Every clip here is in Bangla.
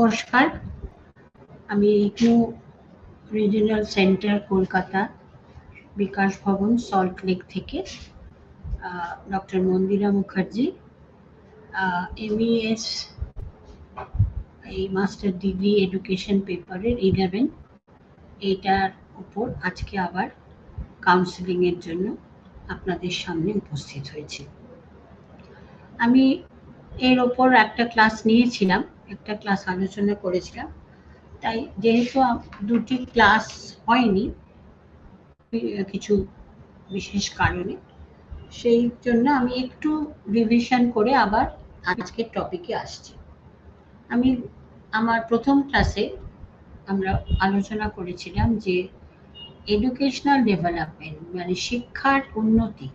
নমস্কার, আমি ইগনু রিজিওনাল সেন্টার কলকাতা বিকাশ ভবন সল্ট লেক থেকে ডক্টর মন্দিরা মুখার্জি MES এই মাস্টার ডিগ্রি এডুকেশন পেপারের 11 এটার উপর আজকে আবার কাউন্সেলিং এর জন্য আপনাদের সামনে উপস্থিত হয়েছি। আমি এর ওপর একটা ক্লাস নিয়েছিলাম, একটা ক্লাস আলোচনা করেছিলাম, তাই যেহেতু দুটি ক্লাস হয়নি কিছু বিশেষ কারণে, সেই জন্য আমি একটু রিভিশন করে আবার আজকের টপিকে আসছি। আমি আমার প্রথম ক্লাসে আমরা আলোচনা করেছিলাম যে এডুকেশনাল ডেভেলপমেন্ট মানে শিক্ষার উন্নতি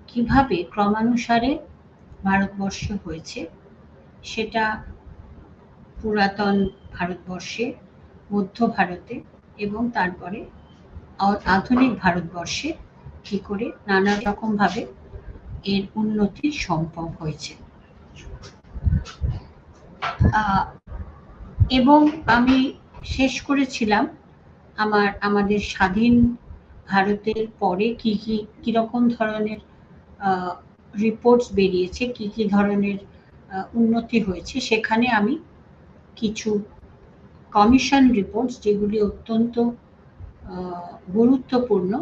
কিভাবে ক্রমানুসারে ভারতবর্ষে হয়েছে, সেটা পুরাতন ভারতবর্ষে, মধ্য ভারতে এবং তারপরে আধুনিক ভারতবর্ষে কি করে নানা রকম ভাবে এর উন্নতি সম্ভব হয়েছে। এবং আমি শেষ করেছিলাম আমাদের স্বাধীন ভারতের পরে কি রকম ধরনের রিপোর্টস বেরিয়েছে, কি ধরনের উন্নতি হয়েছে। সেখানে আমি কিছু কমিশন রিপোর্টস যেগুলি অত্যন্ত গুরুত্বপূর্ণ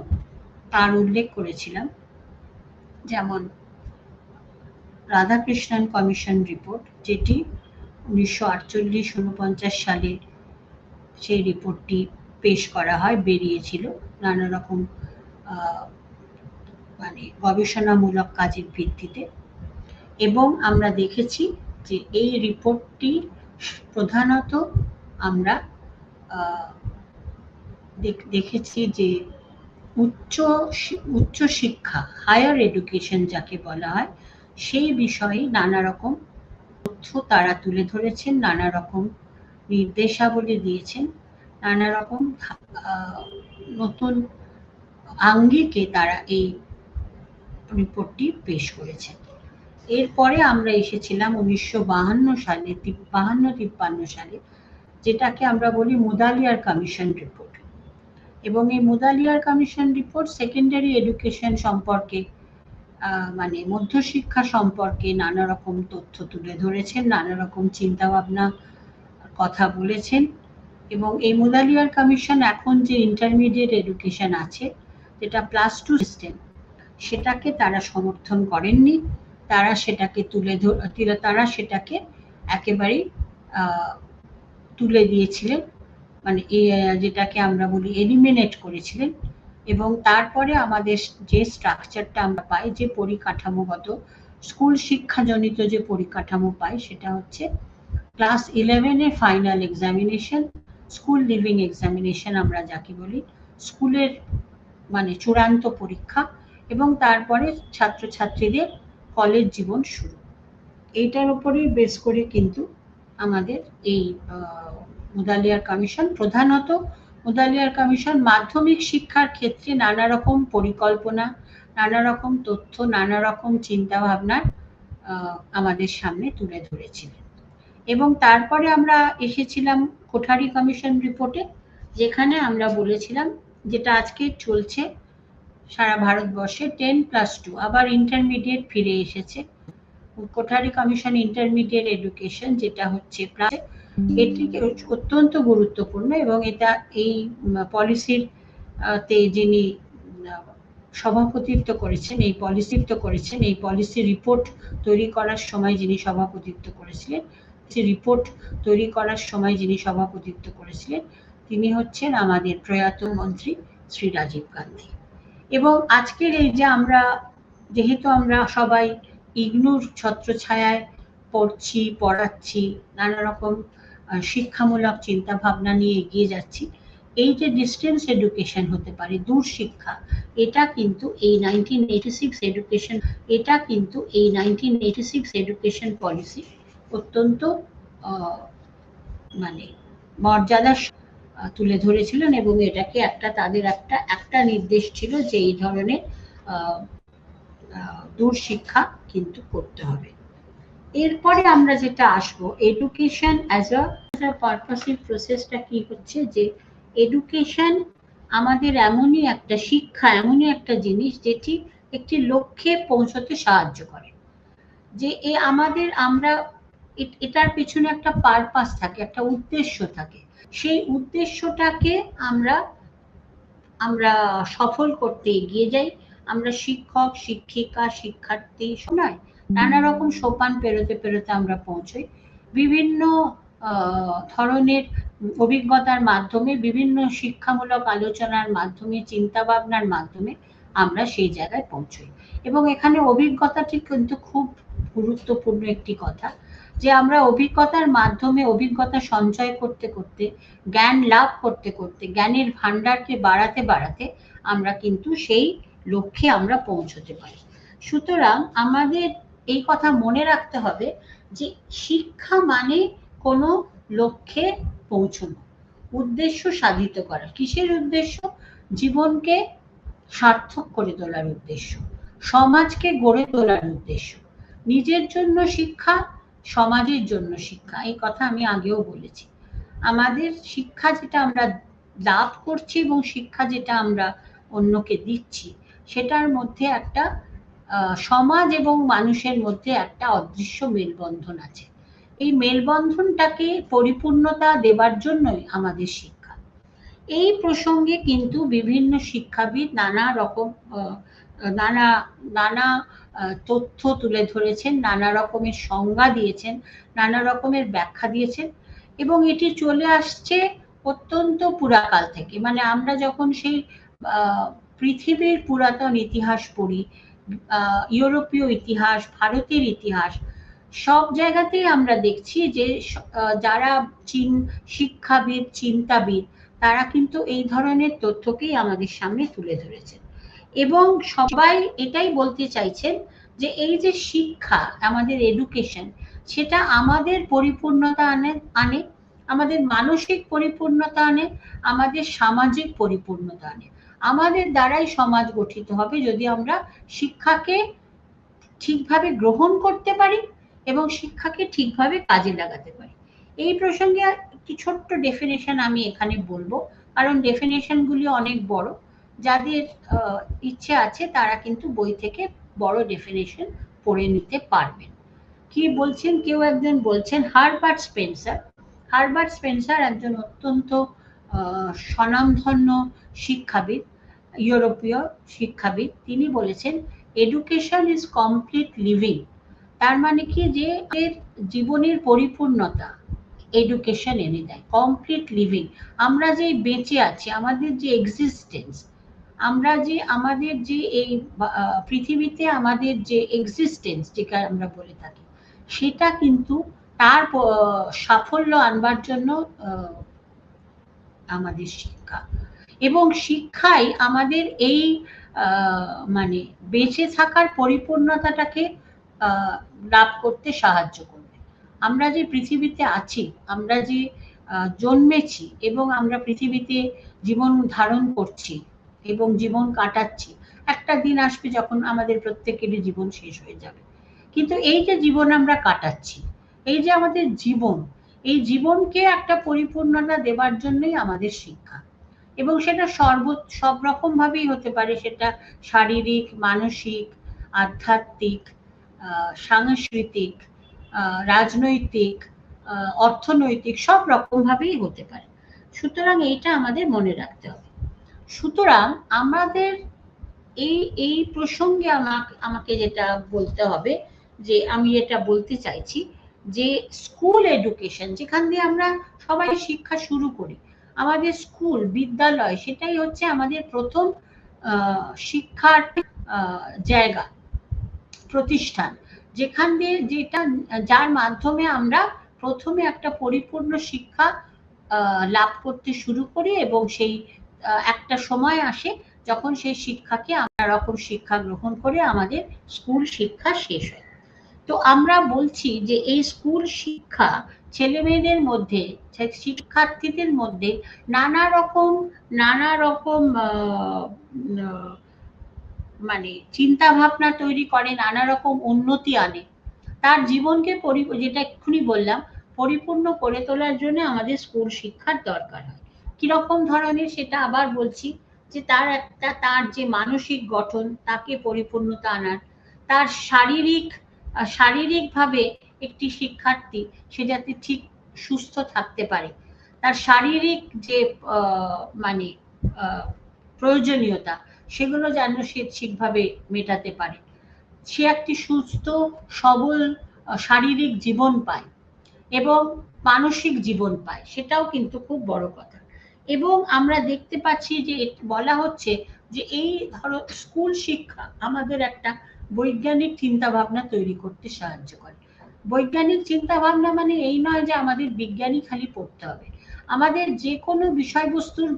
তার উল্লেখ করেছিলাম, যেমন রাধাকৃষ্ণন কমিশন রিপোর্ট, যেটি 1948-49 সালে সেই রিপোর্টটি পেশ করা হয়, বেরিয়েছিল নানা রকম মানে গবেষণামূলক কাজের ভিত্তিতে। এবং আমরা দেখেছি যে এই রিপোর্টটি প্রধানত আমরা দেখেছি যে উচ্চ শিক্ষা, হায়ার এডুকেশন যাকে বলা হয়, সেই বিষয়ে নানা রকম তথ্য তারা তুলে ধরেছেন, নানা রকম নির্দেশাবলী দিয়েছেন, নানা রকম নতুন আঙ্গিকে তারা এই রিপোর্টটি পেশ করেছেন। এরপরে আমরা এসেছিলাম 1952 সালে, 52-53 সালে, যেটাকে আমরা বলি মুদালিয়ার কমিশন রিপোর্ট। এবং এই Mudaliar commission report secondary education সম্পর্কে মানে মধ্যশিক্ষা সম্পর্কে নানা রকম তথ্য তুলে ধরেছেন, নানা রকম চিন্তাভাবনা কথা বলেছেন। এবং এই মুদালিয়ার কমিশন এখন যে ইন্টারমিডিয়েট এডুকেশন আছে, যেটা +2 সিস্টেম, সেটাকে তারা সমর্থন করেননি। তারা সেটাকে একেবারেই তুলে দিয়েছিলেন, মানে যেটাকে আমরা বলি এলিমিনেট করেছিলেন। এবং তারপরে আমাদের যে স্ট্রাকচারটা আমরা পাই, যে পরিকাঠামোগত স্কুল শিক্ষাজনিত যে পরিকাঠামো পাই, সেটা হচ্ছে ক্লাস 11-এ final examination, school leaving examination আমরা যাকে বলি, স্কুলের মানে চূড়ান্ত পরীক্ষা, এবং তারপরে ছাত্রছাত্রীদের কলেজ জীবন শুরু। এইটার উপরেই বেস করে কিন্তু আমাদের এই মুদালিয়ার কমিশন, প্রধানত মুদালিয়ার কমিশন মাধ্যমিক শিক্ষার ক্ষেত্রে নানা রকম পরিকল্পনা, নানা রকম তথ্য, নানা রকম চিন্তাভাবনা আমাদের সামনে তুলে ধরেছিলেন। এবং তারপরে আমরা এসেছিলাম কোঠারি কমিশন রিপোর্টে, যেখানে আমরা বলেছিলাম, যেটা আজকে চলছে সারা ভারতবর্ষে, 10+2 আবার ইন্টারমিডিয়েট ফিরে এসেছে। কোঠারি কমিশন ইন্টারমিডিয়েট এডুকেশন, যেটা হচ্ছে প্রায়, এটি অত্যন্ত গুরুত্বপূর্ণ। এবং এটা এই পলিসির তে যিনি সভাপতিত্ব করেছেন, এই পলিসি রিপোর্ট তৈরি করার সময় যিনি সভাপতিত্ব করেছিলেন, তিনি হচ্ছেন আমাদের প্রয়াত মন্ত্রী শ্রী রাজীব গান্ধী। এবং আজকের এই যে যেহেতু আমরা সবাই ইগনুর ছত্রছায়ায় পড়াচ্ছি, নানা রকম শিক্ষামূলক চিন্তা ভাবনা নিয়ে এগিয়ে যাচ্ছি, এই যে ডিস্টেন্স এডুকেশন হতে পারে, দূর শিক্ষা, এটা কিন্তু এই 1986 এডুকেশন পলিসি অত্যন্ত মানে মর্যাদা তুলে ধরেছিলেন। এবং এটাকে তাদের একটা নির্দেশ ছিল যে এই ধরনের দূর শিক্ষা কিন্তু করতে হবে। এরপরে আমরা যেটা আসবো, এডুকেশন অ্যাজ আ পারপাসিভ প্রসেসটা কি হচ্ছে, যে এডুকেশন আমাদের এমনই একটা শিক্ষা, এমনই একটা জিনিস যেটি একটি লক্ষ্যে পৌঁছতে সাহায্য করে। যে আমাদের আমরা এটার পেছনে একটা পারপাস থাকে, একটা উদ্দেশ্য থাকে। সেই উদ্দেশ্যটাকে আমরা আমরা সফল করতে এগিয়ে যাই। আমরা শিক্ষক, শিক্ষিকা, শিক্ষার্থী নয়, নানা রকম সোপান পেরোতে পেরোতে আমরা পৌঁছই। বিভিন্ন ধরনের অভিজ্ঞতার মাধ্যমে, বিভিন্ন শিক্ষামূলক আলোচনার মাধ্যমে, চিন্তা ভাবনার মাধ্যমে আমরা সেই জায়গায় পৌঁছই। এবং এখানে অভিজ্ঞতাটি কিন্তু খুব গুরুত্বপূর্ণ একটি কথা, যে আমরা অভিজ্ঞতার মাধ্যমে অভিজ্ঞতা সঞ্চয় করতে করতে, জ্ঞান লাভ করতে করতে, জ্ঞানের ভান্ডারকে বাড়াতে বাড়াতে আমরা কিন্তু সেই লক্ষ্যে আমরা পৌঁছতে পারি। সুতরাং আমাদের এই কথা মনে রাখতে হবে যে শিক্ষা মানে কোনো লক্ষ্যে পৌঁছানো, উদ্দেশ্য সাধিত করা। কিসের উদ্দেশ্য? জীবনকে সার্থক করে তোলার উদ্দেশ্য, সমাজকে গড়ে তোলার উদ্দেশ্য। নিজের জন্য শিক্ষা, সমাজের জন্য শিক্ষা। এই কথা আমি আগেও বলেছি। আমাদের শিক্ষা যেটা আমরা লাভ করছি এবং শিক্ষা যেটা আমরা অন্যকে দিচ্ছি, সেটার মধ্যে একটা সমাজ এবং মানুষের মধ্যে একটা অদৃশ্য মেলবন্ধন আছে। এই মেলবন্ধনটাকে পরিপূর্ণতা দেবার জন্যই আমাদের শিক্ষা। এই প্রসঙ্গে কিন্তু বিভিন্ন শিক্ষাবিদ নানা রকম নানা নানা তথ্য তুলে ধরেছেন, নানা রকমের সংজ্ঞা দিয়েছেন, নানা রকমের ব্যাখ্যা দিয়েছেন। এবং এটি চলে আসছে অত্যন্ত পুরাকাল থেকে। মানে আমরা যখন সেই পৃথিবীর পুরাতন ইতিহাস পড়ি, ইউরোপীয় ইতিহাস, ভারতের ইতিহাস, সব জায়গাতেই আমরা দেখছি যে যারা শিক্ষাবিদ, চিন্তাবিদ, তারা কিন্তু এই ধরনের তথ্যকেই আমাদের সামনে তুলে ধরেছেন। এবং সবাই এটাই বলতে চাইছেন যে এই যে শিক্ষা, আমাদের এডুকেশন, সেটা আমাদের পরিপূর্ণতা আনে, আমাদের মানসিক পরিপূর্ণতা আনে, আমাদের সামাজিক পরিপূর্ণতা আনে। আমাদের দ্বারাই সমাজ গঠিত হবে যদি আমরা শিক্ষাকে ঠিকভাবে গ্রহণ করতে পারি এবং শিক্ষাকে ঠিকভাবে কাজে লাগাতে পারি। এই প্রসঙ্গে একটি ছোট্ট ডেফিনেশন আমি এখানে বলবো, কারণ ডেফিনেশনগুলি অনেক বড়। যাদের ইচ্ছে আছে তারা কিন্তু বই থেকে বড় ডেফিনেশন পড়ে নিতে পারবেন। কি বলছেন? কেউ একজন বলছেন হারবার্ট স্পেন্সার। হারবার্ট স্পেন্সার একজন অত্যন্ত স্বনামধন্য শিক্ষাবিদ, ইউরোপীয় শিক্ষাবিদ। তিনি বলেছেন এডুকেশন ইজ কমপ্লিট লিভিং। তার মানে কি, যে জীবনের পরিপূর্ণতা এডুকেশন এনে দেয়। কমপ্লিট লিভিং, আমরা যে বেঁচে আছি, আমাদের যে এক্সিস্টেন্স, আমরা যে আমাদের যে এই পৃথিবীতে আমাদের যে এক্সিস্টেন্স যেটা আমরা বলে থাকি, সেটা কিন্তু তার সাফল্য আনবার জন্য আমাদের শিক্ষা। এবং শিক্ষাই আমাদের এই মানে বেঁচে থাকার পরিপূর্ণতাটাকে লাভ করতে সাহায্য করবে। আমরা যে পৃথিবীতে আছি, আমরা যে জন্মেছি এবং আমরা পৃথিবীতে জীবন ধারণ করছি এবং জীবন কাটাচ্ছি, একটা দিন আসবে যখন আমাদের প্রত্যেকেরই জীবন শেষ হয়ে যাবে। কিন্তু এই যে জীবন আমরা কাটাচ্ছি, এই যে আমাদের জীবন, এই জীবনকে একটা পরিপূর্ণতা দেবার জন্যই আমাদের শিক্ষা। এবং সেটা সব রকম ভাবেই হতে পারে, সেটা শারীরিক, মানসিক, আধ্যাত্মিক, সাংস্কৃতিক, রাজনৈতিক, অর্থনৈতিক, সব রকম ভাবেই হতে পারে। সুতরাং এইটা আমাদের মনে রাখতে হবে। সুতরাং আমাদের এই প্রসঙ্গে আমাকে যেটা বলতে হবে, যে আমি এটা বলতে চাইছি যে স্কুল এডুকেশন, যেখান দিয়ে আমরা সবাই শিক্ষা শুরু করি, আমাদের স্কুল, বিদ্যালয়, সেটাই হচ্ছে আমাদের প্রথম শিক্ষার জায়গা, প্রতিষ্ঠান, যেখান দিয়ে যার মাধ্যমে আমরা প্রথমে একটা পরিপূর্ণ শিক্ষা লাভ করতে শুরু করি। এবং সেই একটা সময় আসে যখন সেই শিক্ষাকে আমরা রকম শিক্ষা গ্রহণ করে আমাদের স্কুল শিক্ষা শেষ হয়। তো আমরা বলছি যে এই স্কুল শিক্ষা ছেলে মেয়েদের মধ্যে, শিক্ষার্থীদের মধ্যে নানা রকম মানে চিন্তা ভাবনা তৈরি করে, নানা রকম উন্নতি আনে, তার জীবনকে যেটা এক্ষুনি বললাম, পরিপূর্ণ করে তোলার জন্য আমাদের স্কুল শিক্ষার দরকার হয়। কিরকম ধরনের সেটা আবার বলছি, যে তার যে মানসিক গঠন তাকে পরিপূর্ণতা আনার, তার শারীরিকভাবে একটি শিক্ষার্থী সে যাতে ঠিক সুস্থ থাকতে পারে, তার শারীরিক যে মানে প্রয়োজনীয়তা সেগুলো যেন সে ঠিকভাবে মেটাতে পারে, সে একটি সুস্থ সবল শারীরিক জীবন পায় এবং মানসিক জীবন পায়, সেটাও কিন্তু খুব বড় কথা। এবং আমরা দেখতে পাচ্ছি যে বলা হচ্ছে যে এই ধরো স্কুল শিক্ষা আমাদের একটা বৈজ্ঞানিক চিন্তা ভাবনা তৈরি করতে সাহায্য করে। বৈজ্ঞানিক চিন্তা ভাবনা মানে এই নয় যে আমাদের বিজ্ঞানই খালি পড়তে হবে, আমাদের যে কোনো বিষয়বস্তুর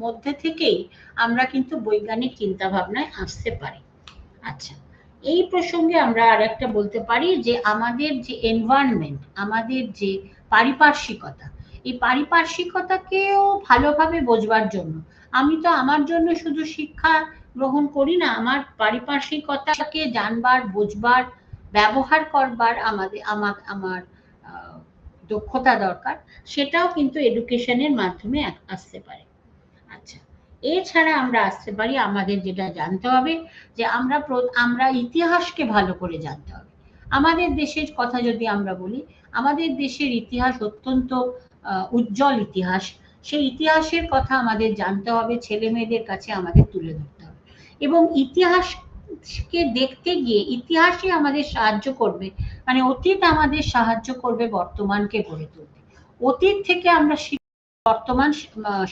মধ্যে থেকেই আমরা কিন্তু বৈজ্ঞানিক চিন্তা ভাবনায় আসতে পারি। আচ্ছা, এই প্রসঙ্গে আমরা আর একটা বলতে পারি যে আমাদের যে এনভায়রনমেন্ট, আমাদের যে পারিপার্শ্বিকতা, এই পারিপার্শ্বিকতাকেও ভালোভাবে বোঝবার জন্য আমি তো আমার জন্য শুধু শিক্ষা গ্রহণ করি না, আমার পারিপার্শ্বিকতাকে জানবার, বুঝবার, ব্যবহার করবার আমার দক্ষতা দরকার, সেটাও কিন্তু এডুকেশনের মাধ্যমে আসতে পারে। আচ্ছা, এছাড়া আমরা আসতে পারি, আমাদের যেটা জানতে হবে যে আমরা ইতিহাসকে ভালো করে জানতে হবে। আমাদের দেশের কথা যদি আমরা বলি, আমাদের দেশের ইতিহাস অত্যন্ত উজ্জ্বল ইতিহাস, সেই ইতিহাসের কথা আমাদের জানতে হবে, ছেলে মেয়েদের কাছে আমাদের তুলে ধরতে হবে। এবং ইতিহাসকে দেখতে গিয়ে ইতিহাসই আমাদের সাহায্য করবে, মানে অতীত আমাদের সাহায্য করবে বর্তমানকে গড়ে তুলতে। অতীত থেকে আমরা বর্তমান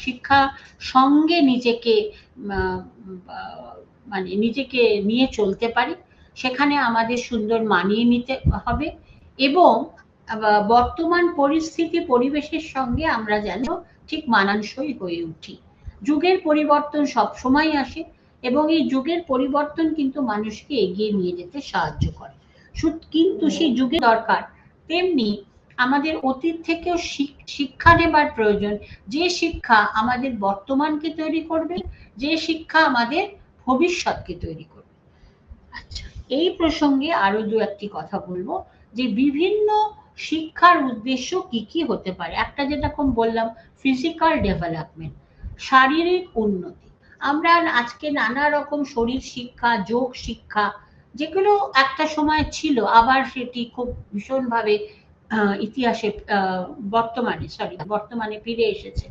শিক্ষা সঙ্গে নিজেকে মানে নিজেকে নিয়ে চলতে পারি, সেখানে আমাদের সুন্দর মানিয়ে নিতে হবে এবং বর্তমান পরিস্থিতি পরিবেশের সঙ্গে আমরা যেন ঠিক মানানসই হয়ে উঠি। যুগের পরিবর্তন সব সময় আসে এবং এই যুগের পরিবর্তন কিন্তু মানুষকে এগিয়ে নিয়ে যেতে সাহায্য করে, কিন্তু সেই যুগে দরকার তেমনি আমাদের অতীত থেকেও শিক্ষা নেবার প্রয়োজন, যে শিক্ষা আমাদের বর্তমানকে তৈরি করবে, যে শিক্ষা আমাদের ভবিষ্যৎকে তৈরি করবে। আচ্ছা, এই প্রসঙ্গে আরো দু একটি কথা বলবো যে বিভিন্ন শিক্ষার উদ্দেশ্য কি কি হতে পারে। একটা যেরকম বললাম ফিজিক্যাল ডেভেলপমেন্ট, শারীরিক উন্নতি। আমরা আজকে নানা রকম শরীর শিক্ষা, যোগ শিক্ষা, যেগুলো একটা সময় ছিল আবার সেটি খুব ভীষণভাবে ইতিহাসে বর্তমানে ফিরে এসেছে।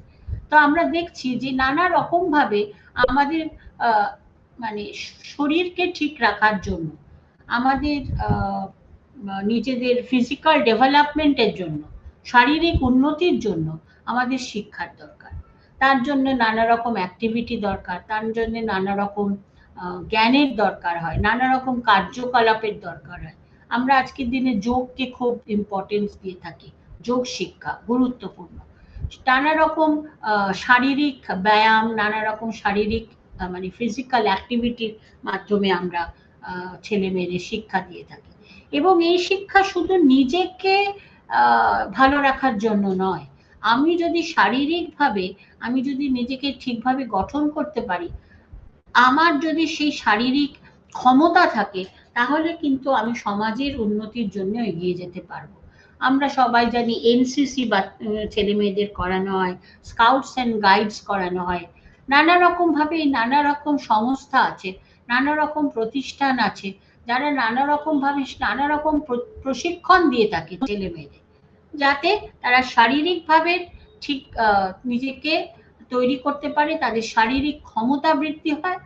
তো আমরা দেখছি যে নানা রকম ভাবে আমাদের মানে শরীরকে ঠিক রাখার জন্য, আমাদের নিজেদের ফিজিক্যাল ডেভেলপমেন্টের জন্য, শারীরিক উন্নতির জন্য আমাদের শিক্ষার দরকার। তার জন্য নানা রকম অ্যাক্টিভিটি দরকার, তার জন্য নানা রকম জ্ঞানের দরকার হয়, নানা রকম কার্যকলাপের দরকার হয়। আমরা আজকের দিনে যোগকে খুব ইম্পর্টেন্স দিয়ে থাকি, যোগ শিক্ষা গুরুত্বপূর্ণ। নানা রকম শারীরিক ব্যায়াম, নানা রকম শারীরিক মানে ফিজিক্যাল অ্যাক্টিভিটির মাধ্যমে আমরা ছেলে মেয়েদের শিক্ষা দিয়ে থাকি। এবং এই শিক্ষা শুধু নিজেকে ভালো রাখার জন্য নয়, আমি যদি শারীরিকভাবে আমি যদি নিজেকে ঠিকভাবে গঠন করতে পারি, আমার যদি সেই শারীরিক ক্ষমতা থাকে, তাহলে কিন্তু আমি সমাজের উন্নতির জন্য এগিয়ে যেতে পারবো। আমরা সবাই জানি এনসিসি বা ছেলে মেয়েদের করানো হয়, স্কাউটস অ্যান্ড গাইডস করানো হয়, নানা রকম ভাবে নানা রকম সংস্থা আছে, নানা রকম প্রতিষ্ঠান আছে, যারা নানা রকম ভাবে নানা রকম প্রশিক্ষণ দিয়ে থাকে ছেলে মেয়েদের, যাতে তারা শারীরিকভাবে ঠিক নিজেকে তৈরি করতে পারে, তাদের শারীরিক ক্ষমতা বৃদ্ধি হয়,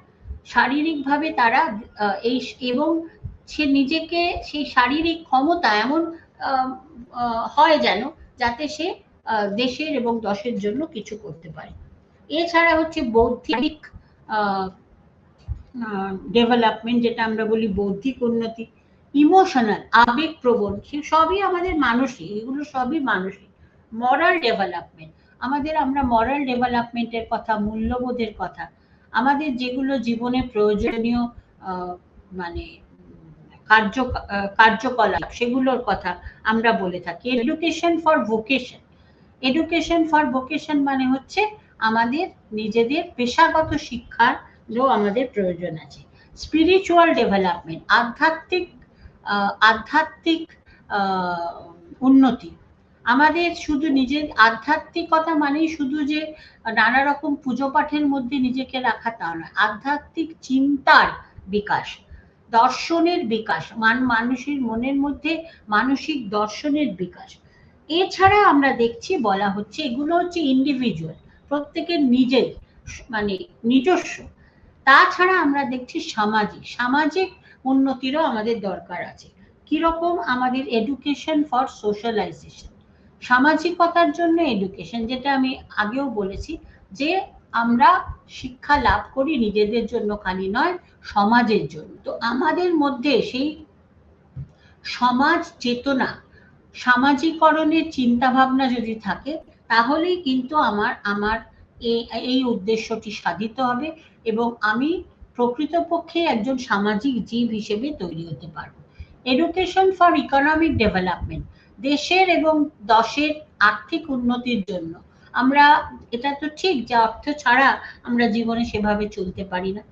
শারীরিকভাবে তারা এই এবং সে নিজেকে সেই শারীরিক ক্ষমতা এমন হয় যেন যাতে সে দেশের এবং দশের জন্য কিছু করতে পারে। এছাড়া হচ্ছে বৌদ্ধিক ডেভেলপমেন্ট, যেটা আমরা বলি বৌদ্ধিক উন্নতি, ইমোশনাল আবেগপ্রবণ, সে সবই আমাদের মানসিক, এগুলো সবই মানসিক। মরাল ডেভেলপমেন্ট, আমরা মরাল ডেভেলপমেন্টের কথা, মূল্যবোধের কথা, আমাদের যেগুলো জীবনে প্রয়োজনীয় মানে কার্যকলাপ, সেগুলোর কথা আমরা বলে থাকি। Education for vocation, education for vocation মানে হচ্ছে আমাদের নিজেদের পেশাগত শিক্ষার আমাদের প্রয়োজন আছে। স্পিরিচুয়াল ডেভেলপমেন্ট, আধ্যাত্মিক উন্নতি, আমাদের শুধু নিজের আধ্যাত্মিকতা মানেই শুধু যে নানা রকম পুজো পাঠের মধ্যে নিজেকে রাখা তা নয়, আধ্যাত্মিক চিন্তার বিকাশ, দর্শনের বিকাশ, মানুষের মনের মধ্যে মানসিক দর্শনের বিকাশ। এছাড়া আমরা দেখছি বলা হচ্ছে এগুলো হচ্ছে ইন্ডিভিজুয়াল, প্রত্যেকের নিজের মানে নিজস্ব। তাছাড়া আমরা দেখছি সামাজিক, সামাজিক উন্নতিরও আমাদের দরকার আছে। কিরকম? আমাদের এডুকেশন ফর সোশ্যালাইজেশন, সামাজিকতার জন্য এডুকেশন, যেটা আমি আগেও বলেছি যে আমরা শিক্ষা লাভ করি নিজেদের জন্য খালি নয়, সমাজের জন্য। তো আমাদের মধ্যে সেই সমাজ চেতনা, সামাজিকরণের চিন্তা ভাবনা যদি থাকে, তাহলেই কিন্তু আমার এই উদ্দেশ্যটি সাধিত হবে এবং আমি প্রকৃতপক্ষে একজন সামাজিক জীব হিসেবে তৈরি হতে পারবো। এডুকেশন ফর ইকোনমিক ডেভেলপমেন্ট, দেশের এবং দশের আর্থিক উন্নতির জন্য। আমরা, এটা তো ঠিক যে অর্থ ছাড়া আমরা জীবনে সেভাবে চলতে পারি না,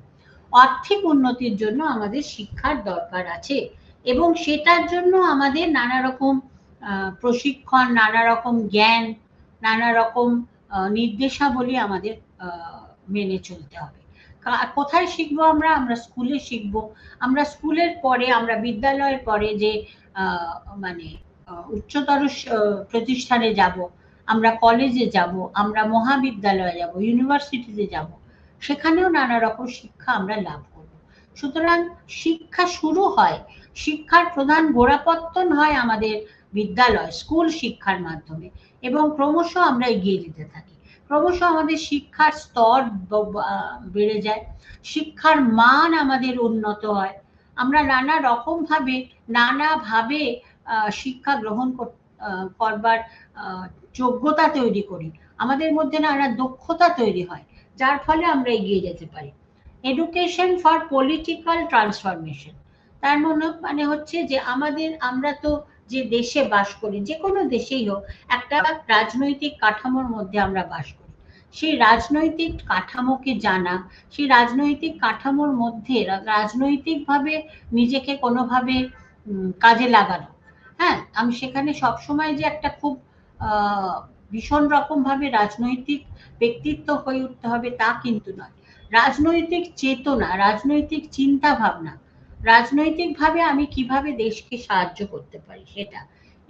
আর্থিক উন্নতির জন্য আমাদের শিক্ষার দরকার আছে এবং সেটার জন্য আমাদের নানা রকম প্রশিক্ষণ, নানা রকম জ্ঞান, নানা রকম নির্দেশাবলী আমাদের মেনে চলতে হবে। কোথায় শিখবো আমরা? আমরা স্কুলে শিখবো। আমরা স্কুলের পরে, আমরা বিদ্যালয়ের পরে যে মানে উচ্চতর প্রতিষ্ঠানে যাব, আমরা কলেজে যাব, আমরা মহাবিদ্যালয়ে যাব, ইউনিভার্সিটিতে যাব, সেখানেও নানা রকম শিক্ষা আমরা লাভ করব। সুতরাং শিক্ষা শুরু হয়, শিক্ষার প্রধান গোড়াপত্তন হয় আমাদের বিদ্যালয়, স্কুল শিক্ষার মাধ্যমে, এবং ক্রমশ আমরা এগিয়ে যেতে থাকি। ক্রমশ আমাদের শিক্ষার স্তর বেড়ে যায়, শিক্ষার মান আমাদের উন্নত হয়, আমরা নানাভাবে শিক্ষা গ্রহণ করবার যোগ্যতা তৈরি করি, আমাদের মধ্যে নানা দক্ষতা তৈরি হয়, যার ফলে আমরা এগিয়ে যেতে পারি। এডুকেশন ফর পলিটিক্যাল ট্রান্সফরমেশন, তার মানে হচ্ছে যে আমরা তো যে দেশে বাস করি, যে কোনো দেশেই হোক, একটা রাজনৈতিক কাঠামোর মধ্যে আমরা বাস করি। সেই রাজনৈতিক কাঠামোকে জানা, সেই রাজনৈতিক কাঠামোর মধ্যে রাজনৈতিকভাবে নিজেকে কোনোভাবে কাজে লাগানো। হ্যাঁ, আমি সেখানে সবসময় যে একটা খুব ভীষণ রকম ভাবে রাজনৈতিক ব্যক্তিত্ব হয়ে উঠতে হবে তা কিন্তু নয়। রাজনৈতিক চেতনা, রাজনৈতিক চিন্তা ভাবনা, রাজনৈতিকভাবে আমি কিভাবে দেশকে সাহায্য করতে পারি সেটা।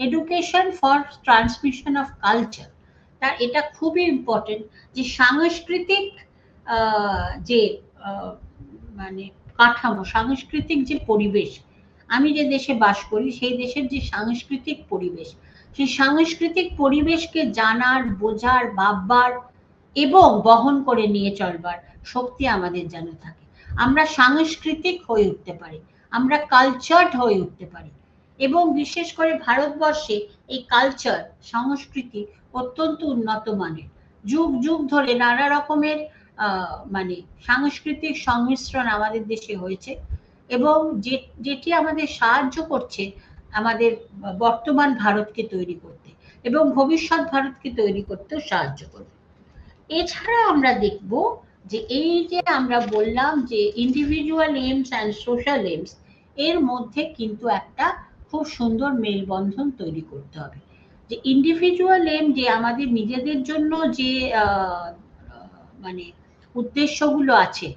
Education for transmission of culture, তার এটা খুবই ইম্পর্টেন্ট যে সাংস্কৃতিক যে মানে কাঠামো, সাংস্কৃতিক যে পরিবেশ, আমি যে দেশে বাস করি সেই দেশের যে সাংস্কৃতিক পরিবেশ, সেই সাংস্কৃতিক পরিবেশকে জানার, বোঝার, ভাববার এবং বহন করে নিয়ে চলবার শক্তি আমাদের যেন থাকে, আমরা সাংস্কৃতিক হয়ে উঠতে পারি, আমরা কালচারড হয়ে উঠতে পারি। এবং বিশেষ করে ভারতবর্ষে এই কালচার, সংস্কৃতি অত্যন্ত উন্নত মানের, যুগ যুগ ধরে নানা রকমের মানে সাংস্কৃতিক সংমিশ্রণ আমাদের দেশে হয়েছে এবং যেটি আমাদের সাহায্য করছে আমাদের বর্তমান ভারতকে তৈরি করতে এবং ভবিষ্যৎ ভারতকে তৈরি করতেও সাহায্য করবে। এছাড়া আমরা দেখব যে এই যে আমরা বললাম যে individual aims and social aims, এর মধ্যে কিন্তু একটা খুব সুন্দর মেলবন্ধন তৈরি করতে হবে। যে ইন্ডিভিজুয়াল এইম, যে আমাদের নিজেদের জন্য যে মানে উদ্দেশ্যগুলো আছে,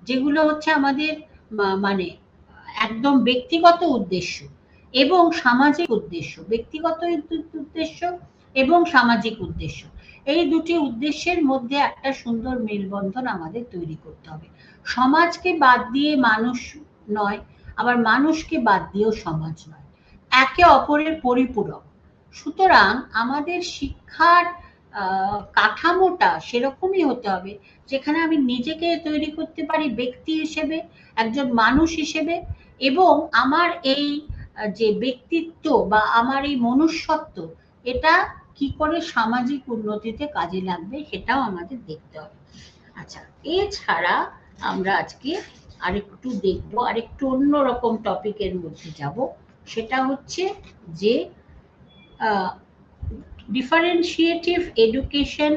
যেগুলো হচ্ছে আমাদের মানে একদম ব্যক্তিগত উদ্দেশ্য এবং সামাজিক উদ্দেশ্য, ব্যক্তিগত উদ্দেশ্য এবং সামাজিক উদ্দেশ্য, এই দুটি উদ্দেশ্যের মধ্যে একটা সুন্দর মেলবন্ধন আমাদের তৈরি করতে হবে। সমাজকে বাদ দিয়ে মানুষ নয়, আবার মানুষকে বাদ দিয়েও সমাজ নয়, একে অপরের পরিপূরক। সুতরাং আমাদের শিক্ষার কাঠামোটা সেরকমই হতে হবে যেখানে আমি নিজেকে তৈরি করতে পারি ব্যক্তি হিসেবে, একজন মানুষ হিসেবে, এবং আমার এই যে ব্যক্তিত্ব বা আমার এই মনুষ্যত্ব, এটা কি করে সামাজিক উন্নতিতে কাজে লাগবে সেটাও আমাদের দেখতে হবে। আচ্ছা, এছাড়া আমরা আজকে আরেকটু দেখবো, আরেকটু অন্যরকম টপিকের মধ্যে যাব, সেটা হচ্ছে যে ডিফারেন্সিয়েটিভ education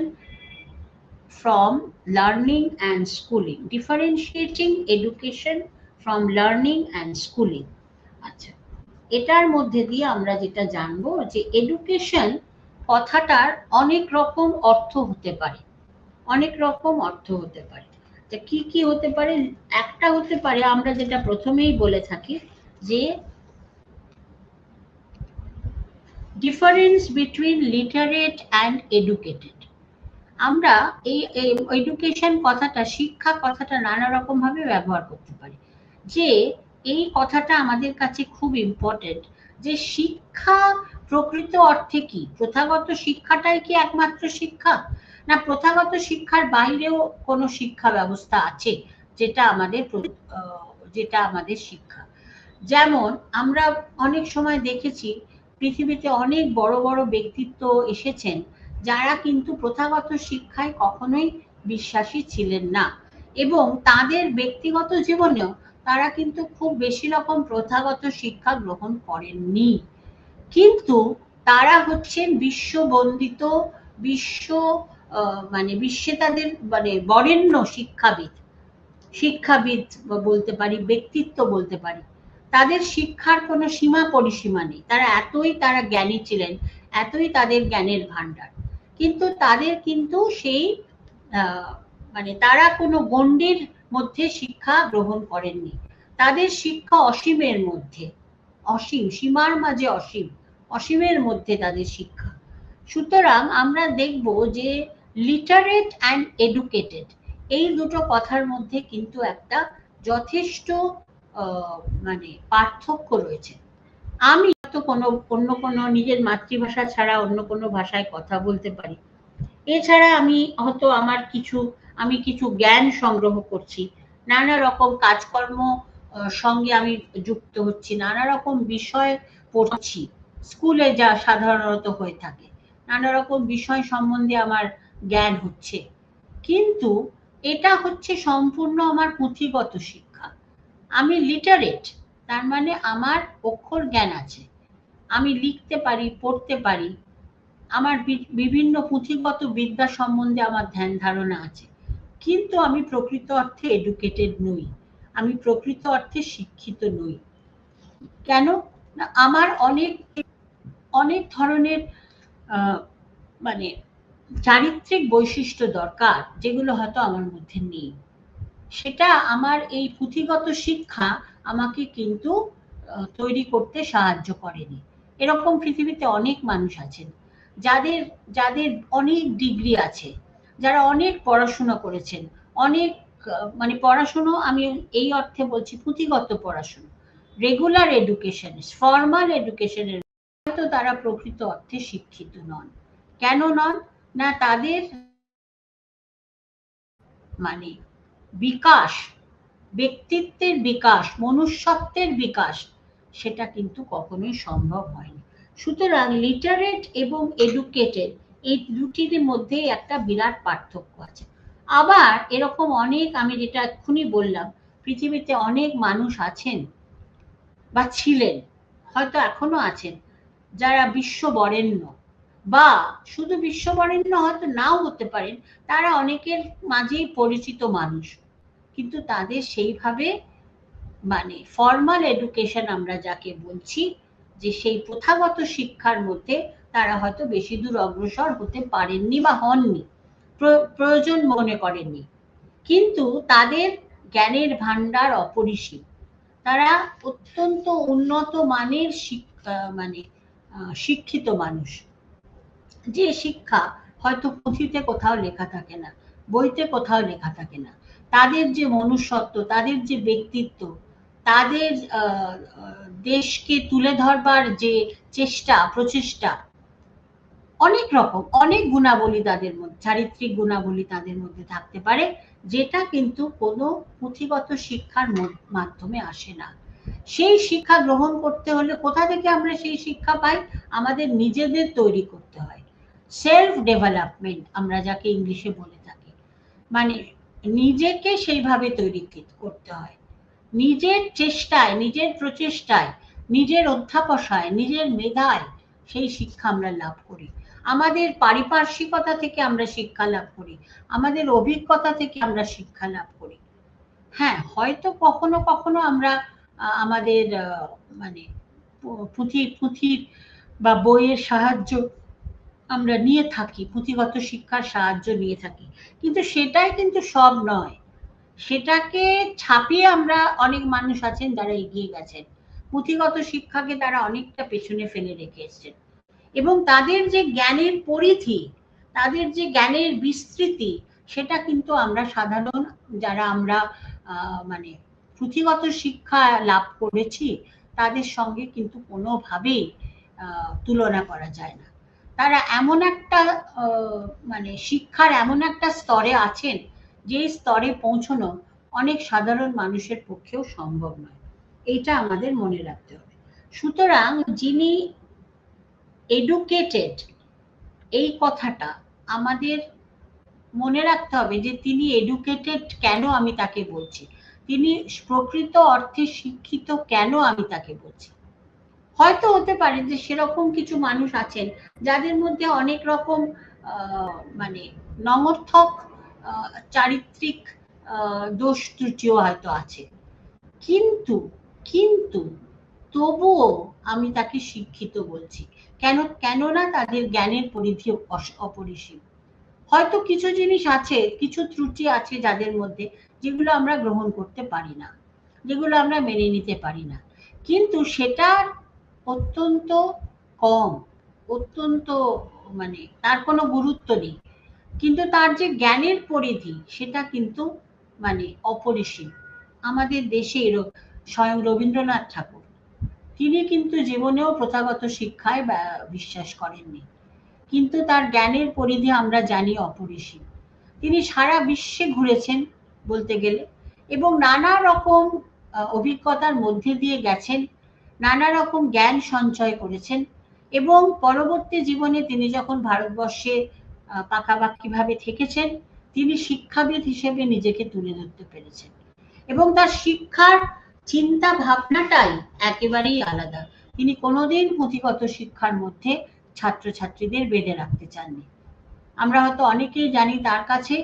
from learning and schooling, differentiating education from learning and schooling। আচ্ছা, এটার মধ্যে দিয়ে আমরা যেটা জানবো যে এডুকেশন কথাটার অনেক রকম অর্থ হতে পারে, অনেক রকম অর্থ হতে পারে। তা কি কি হতে পারে? একটা হতে পারে আমরা যেটা প্রথমেই বলে থাকি যে difference between literate and educated. আমরা এই এডুকেশন কথাটা, শিক্ষা কথাটা নানা রকম ভাবে ব্যবহার করতে পারি। যে এই কথাটা আমাদের কাছে খুব ইম্পর্টেন্ট, যে শিক্ষা প্রকৃত অর্থে কি? প্রথাগত শিক্ষাটাই কি একমাত্র শিক্ষা, না প্রথাগত শিক্ষার বাইরেও কোনো শিক্ষা ব্যবস্থা আছে যেটা আমাদের যেটা আমাদের শিক্ষা? যেমন আমরা অনেক সময় দেখেছি পৃথিবীতে অনেক বড় বড় ব্যক্তিত্ব এসেছেন যারা কিন্তু প্রথাগত শিক্ষায় কখনোই বিশ্বাসী ছিলেন না, এবং তাদের ব্যক্তিগত জীবনেও তারা কিন্তু খুব বেশি রকম প্রথাগত শিক্ষা গ্রহণ করেননি, কিন্তু তারা হচ্ছেন বিশ্ববন্দিত, বিশ্ব মানে বিশ্বে তাদের মানে বরেণ্য শিক্ষাবিদ, শিক্ষাবিদ বলতে পারি, ব্যক্তিত্ব বলতে পারি। তাদের শিক্ষার কোনো সীমা পরিসীমা নেই, তারা এতই তারা জ্ঞানী ছিলেন, এতই তাদের জ্ঞানের ভান্ডার, কিন্তু তাদের কিন্তু সেই মানে তারা কোনো গণ্ডির মধ্যে শিক্ষা গ্রহণ করেননি, তাদের শিক্ষা অসীমের মধ্যে, অসীম সীমার মাঝে অসীম, অসীমের মধ্যে তাদের শিক্ষা। সুতরাং আমরা দেখব যে লিটারেট অ্যান্ড এডুকেটেড এই দুটো কথার মধ্যে কিন্তু একটা যথেষ্ট মানে পার্থক্য রয়েছে। আমি তো কোনো অন্য কোনো নিজের মাতৃভাষা ছাড়া অন্য কোনো ভাষায় কথা বলতে পারি, এছাড়া আমি হয়তো আমার কিছু, আমি কিছু জ্ঞান সংগ্রহ করছি, নানা রকম কাজকর্ম সঙ্গে আমি যুক্ত হচ্ছি, নানা রকম বিষয় পড়ছি, স্কুলে যা সাধারণত হয়ে থাকে, নানা রকম বিষয় সম্বন্ধে আমার জ্ঞান হচ্ছে, কিন্তু এটা হচ্ছে সম্পূর্ণ আমার পুঁথিগত শিক্ষা। আমি লিটারেট, তার মানে আমার অক্ষর জ্ঞান আছে, আমি লিখতে পারি, পড়তে পারি, আমার বিভিন্ন পুঁথিগত বিদ্যা সম্বন্ধে আমার ধ্যান ধারণা আছে, কিন্তু আমি প্রকৃত অর্থে এডুকেটেড নই, আমি প্রকৃত অর্থে শিক্ষিত নই। কেন? না আমার অনেক অনেক ধরনের মানে চারিত্রিক বৈশিষ্ট্য দরকার যেগুলো হয়তো আমার মধ্যে নেই, সেটা আমার এই পুঁথিগত শিক্ষা আমাকে কিন্তু তৈরি করতে সাহায্য করেনি। এরকম পৃথিবীতে অনেক মানুষ আছেন যাদের যাদের অনেক ডিগ্রি আছে, যারা অনেক পড়াশোনা করেছেন, অনেক মানে পড়াশুনো আমি এই অর্থে বলছি পুঁথিগত পড়াশুনো, রেগুলার এডুকেশন, ফর্মাল এডুকেশনের, হয়তো তারা প্রকৃত অর্থে শিক্ষিত নন। কেন নন? না তাদের মানে বিকাশ, ব্যক্তিত্বের বিকাশ, মনুষ্যত্বের বিকাশ, সেটা কিন্তু কখনোই সম্ভব হয়নি। সুতরাং লিটারেট এবং এডুকেটেড এই দুটির মধ্যে একটা বিরাট পার্থক্য আছে। আবার এরকম অনেক, আমি যেটা এক্ষুনি বললাম, পৃথিবীতে অনেক মানুষ আছেন বা ছিলেন, হয়তো এখনো আছেন, যারা বিশ্ব বরেণ্য, বা শুধু বিশ্ব বরেণ্য হয়তো নাও হতে পারেন, তারা অনেকের মাঝেই পরিচিত মানুষ, কিন্তু তাদের সেইভাবে মানে ফর্মাল এডুকেশন আমরা যাকে বলছি, যে সেই প্রথাগত শিক্ষার মধ্যে তারা হয়তো বেশি দূর অগ্রসর হতে পারেননি বা হননি, প্রয়োজন মনে করেননি, কিন্তু তাদের জ্ঞানের ভান্ডার অপরিসীম, তারা অত্যন্ত উন্নত মানের মানে শিক্ষিত মানুষ, যে শিক্ষা হয়তো পুঁথিতে কোথাও লেখা থাকে না, বইতে কোথাও লেখা থাকে না, তাদের যে মনুষ্যত্ব, তাদের যে ব্যক্তিত্ব, তাদের দেশকে তুলে ধরবার যে চেষ্টা প্রচেষ্টা, অনেক রকম অনেক গুণাবলী তাদের মধ্যে, চারিত্রিক গুণাবলী তাদের মধ্যে থাকতে পারে, যেটা কিন্তু কোনো পুঁথিগত শিক্ষার মাধ্যমে আসে না। সেই শিক্ষা গ্রহণ করতে হলে কোথা থেকে আমরা সেই শিক্ষা পাই? আমাদের নিজেদের তৈরি করতে হয়, সেলফ ডেভেলপমেন্ট আমরা যাকে ইংলিশে বলে থাকি, মানে নিজেকে সেইভাবে তৈরি করতে হয়, নিজের চেষ্টায়, নিজের প্রচেষ্টায়, নিজের অধ্যাবসায়, নিজের মেধায় সেই শিক্ষা আমরা লাভ করি, আমাদের পারিপার্শ্বিকতা থেকে আমরা শিক্ষা লাভ করি, আমাদের অভিজ্ঞতা থেকে আমরা শিক্ষা লাভ করি। হ্যাঁ, হয়তো কখনো কখনো আমরা আমাদের মানে পুঁথির বা বইয়ের সাহায্য আমরা নিয়ে থাকি, পুঁথিগত শিক্ষার সাহায্য নিয়ে থাকি, কিন্তু সেটাই কিন্তু সব নয়। সেটাকে ছাপিয়ে আমরা অনেক মানুষ আছেন যারা এগিয়ে গেছেন, পুঁথিগত শিক্ষাকে তারা অনেকটা পেছনে ফেলে রেখে এসেছেন, এবং তাদের যে জ্ঞানের পরিধি, তাদের যে জ্ঞানের বিস্তৃতি, সেটা কিন্তু আমরা সাধারণ যারা আমরা মানে পুঁথিগত শিক্ষা লাভ করেছি তাদের সঙ্গে কিন্তু কোনোভাবেই তুলনা করা যায় না। তারা এমন একটা মানে শিক্ষার এমন একটা স্তরে আছেন যে স্তরে পৌঁছানো অনেক সাধারণ মানুষের পক্ষেও সম্ভব নয়। এইটা আমাদের মনে রাখতে হবে। সুতরাং যিনি এডুকেটেড, এই কথাটা আমাদের মনে রাখতে হবে যে তিনি এডুকেটেড কেন আমি তাকে বলছি, তিনি প্রকৃত অর্থে শিক্ষিত কেন আমি তাকে বলছি। হয়তো হতে পারে যে সেরকম কিছু মানুষ আছেন যাদের মধ্যে অনেক রকম মানে নমর্থক চারিত্রিক দোষ ত্রুটিও হয়তো আছে, কিন্তু কিন্তু তবুও আমি তাকে শিক্ষিত বলছি। কেননা তাদের জ্ঞানের পরিধি অপরিসীম। হয়তো কিছু জিনিস আছে, কিছু ত্রুটি আছে যাদের মধ্যে, যেগুলো আমরা গ্রহণ করতে পারি না, যেগুলো আমরা মেনে নিতে পারি না, কিন্তু সেটা অত্যন্ত কম, অত্যন্ত মানে তার কোনো গুরুত্ব নেই, কিন্তু তার যে জ্ঞানের পরিধি সেটা কিন্তু মানে অপরিসীম। আমাদের দেশে স্বয়ং রবীন্দ্রনাথ ঠাকুর, তিনি কিন্তু জীবনেও প্রথাগত শিক্ষায় বিশ্বাস করেননি, কিন্তু তার জ্ঞানের পরিধি আমরা জানি অপরিসীম। তিনি সারা বিশ্বে ঘুরেছেন বলতে গেলে, এবং নানা রকম অভিজ্ঞতার মধ্যে দিয়ে গেছেন, নানা রকম জ্ঞান সঞ্চয় করেছেন, এবং পরবর্তী জীবনে তিনি যখন ভারতবর্ষে পাকাপাকিভাবে থেকেছেন, তিনি শিক্ষাবিদ হিসেবে নিজেকে তুলে ধরতে পেরেছেন, এবং তার শিক্ষার চিন্তা ভাবনাটাই একেবারেই আলাদা। তিনি কোনোদিন পুঁথিগত শিক্ষার মধ্যে ছাত্রছাত্রীদের বেঁধে রাখতে চাননি। আমরা হয়তো অনেকেই জানি তার কাছে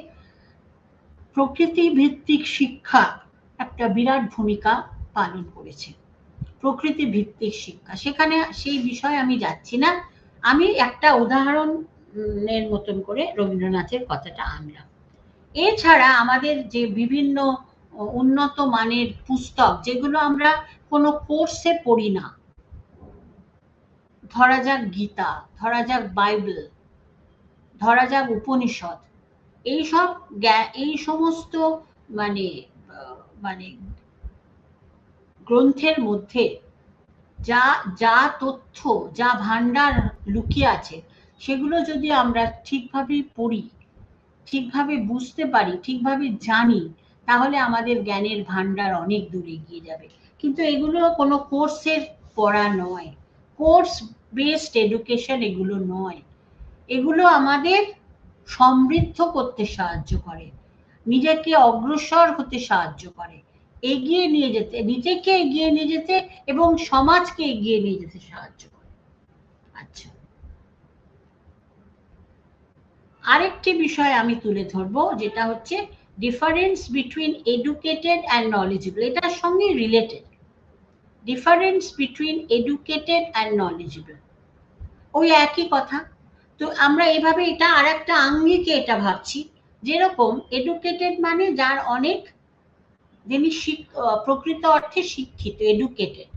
প্রকৃতি ভিত্তিক শিক্ষা একটা বিরাট ভূমিকা পালন করেছে। প্রকৃতি ভিত্তিক শিক্ষা, সেখানে সেই বিষয়ে আমি যাচ্ছি না, আমি একটা উদাহরণের মতন করে রবীন্দ্রনাথের কথাটা আনলাম। এছাড়া আমাদের যে বিভিন্ন উন্নত মানের পুস্তক, যেগুলো আমরা কোনো কোর্সে পড়ি না, ধরা যাক গীতা, ধরা যাক বাইবেল, ধরা যাক উপনিষদ, এই সমস্ত মানে মানে গ্রন্থের মধ্যে যা যা তথ্য, যা ভান্ডার লুকিয়ে আছে, সেগুলো যদি আমরা ঠিকভাবে পড়ি, ঠিকভাবে বুঝতে পারি, ঠিকভাবে জানি, তাহলে আমাদের জ্ঞানের ভান্ডার অনেক দূর এগিয়ে যাবে। কিন্তু এগুলো কোনো কোর্সের পড়া নয়, কোর্স বেসড এডুকেশন এগুলো নয়। এগুলো আমাদের সমৃদ্ধ করতে সাহায্য করে, নিজেকে অগ্রসর হতে সাহায্য করে, এগিয়ে নিয়ে যেতে, নিজেকে এগিয়ে নিয়ে যেতে এবং সমাজকে এগিয়ে নিয়ে যেতে সাহায্য করে। আচ্ছা, আরেকটি বিষয় আমি তুলে ধরবো, যেটা হচ্ছে difference between educated and knowledgeable. এটার সঙ্গে related, difference between educated and knowledgeable, ওই একই কথা। তো আমরা এভাবে এটা আর একটা আঙ্গিকে এটা ভাবছি, যেরকম এডুকেটেড মানে যার অনেক, যিনি প্রকৃত অর্থে শিক্ষিত, এডুকেটেড।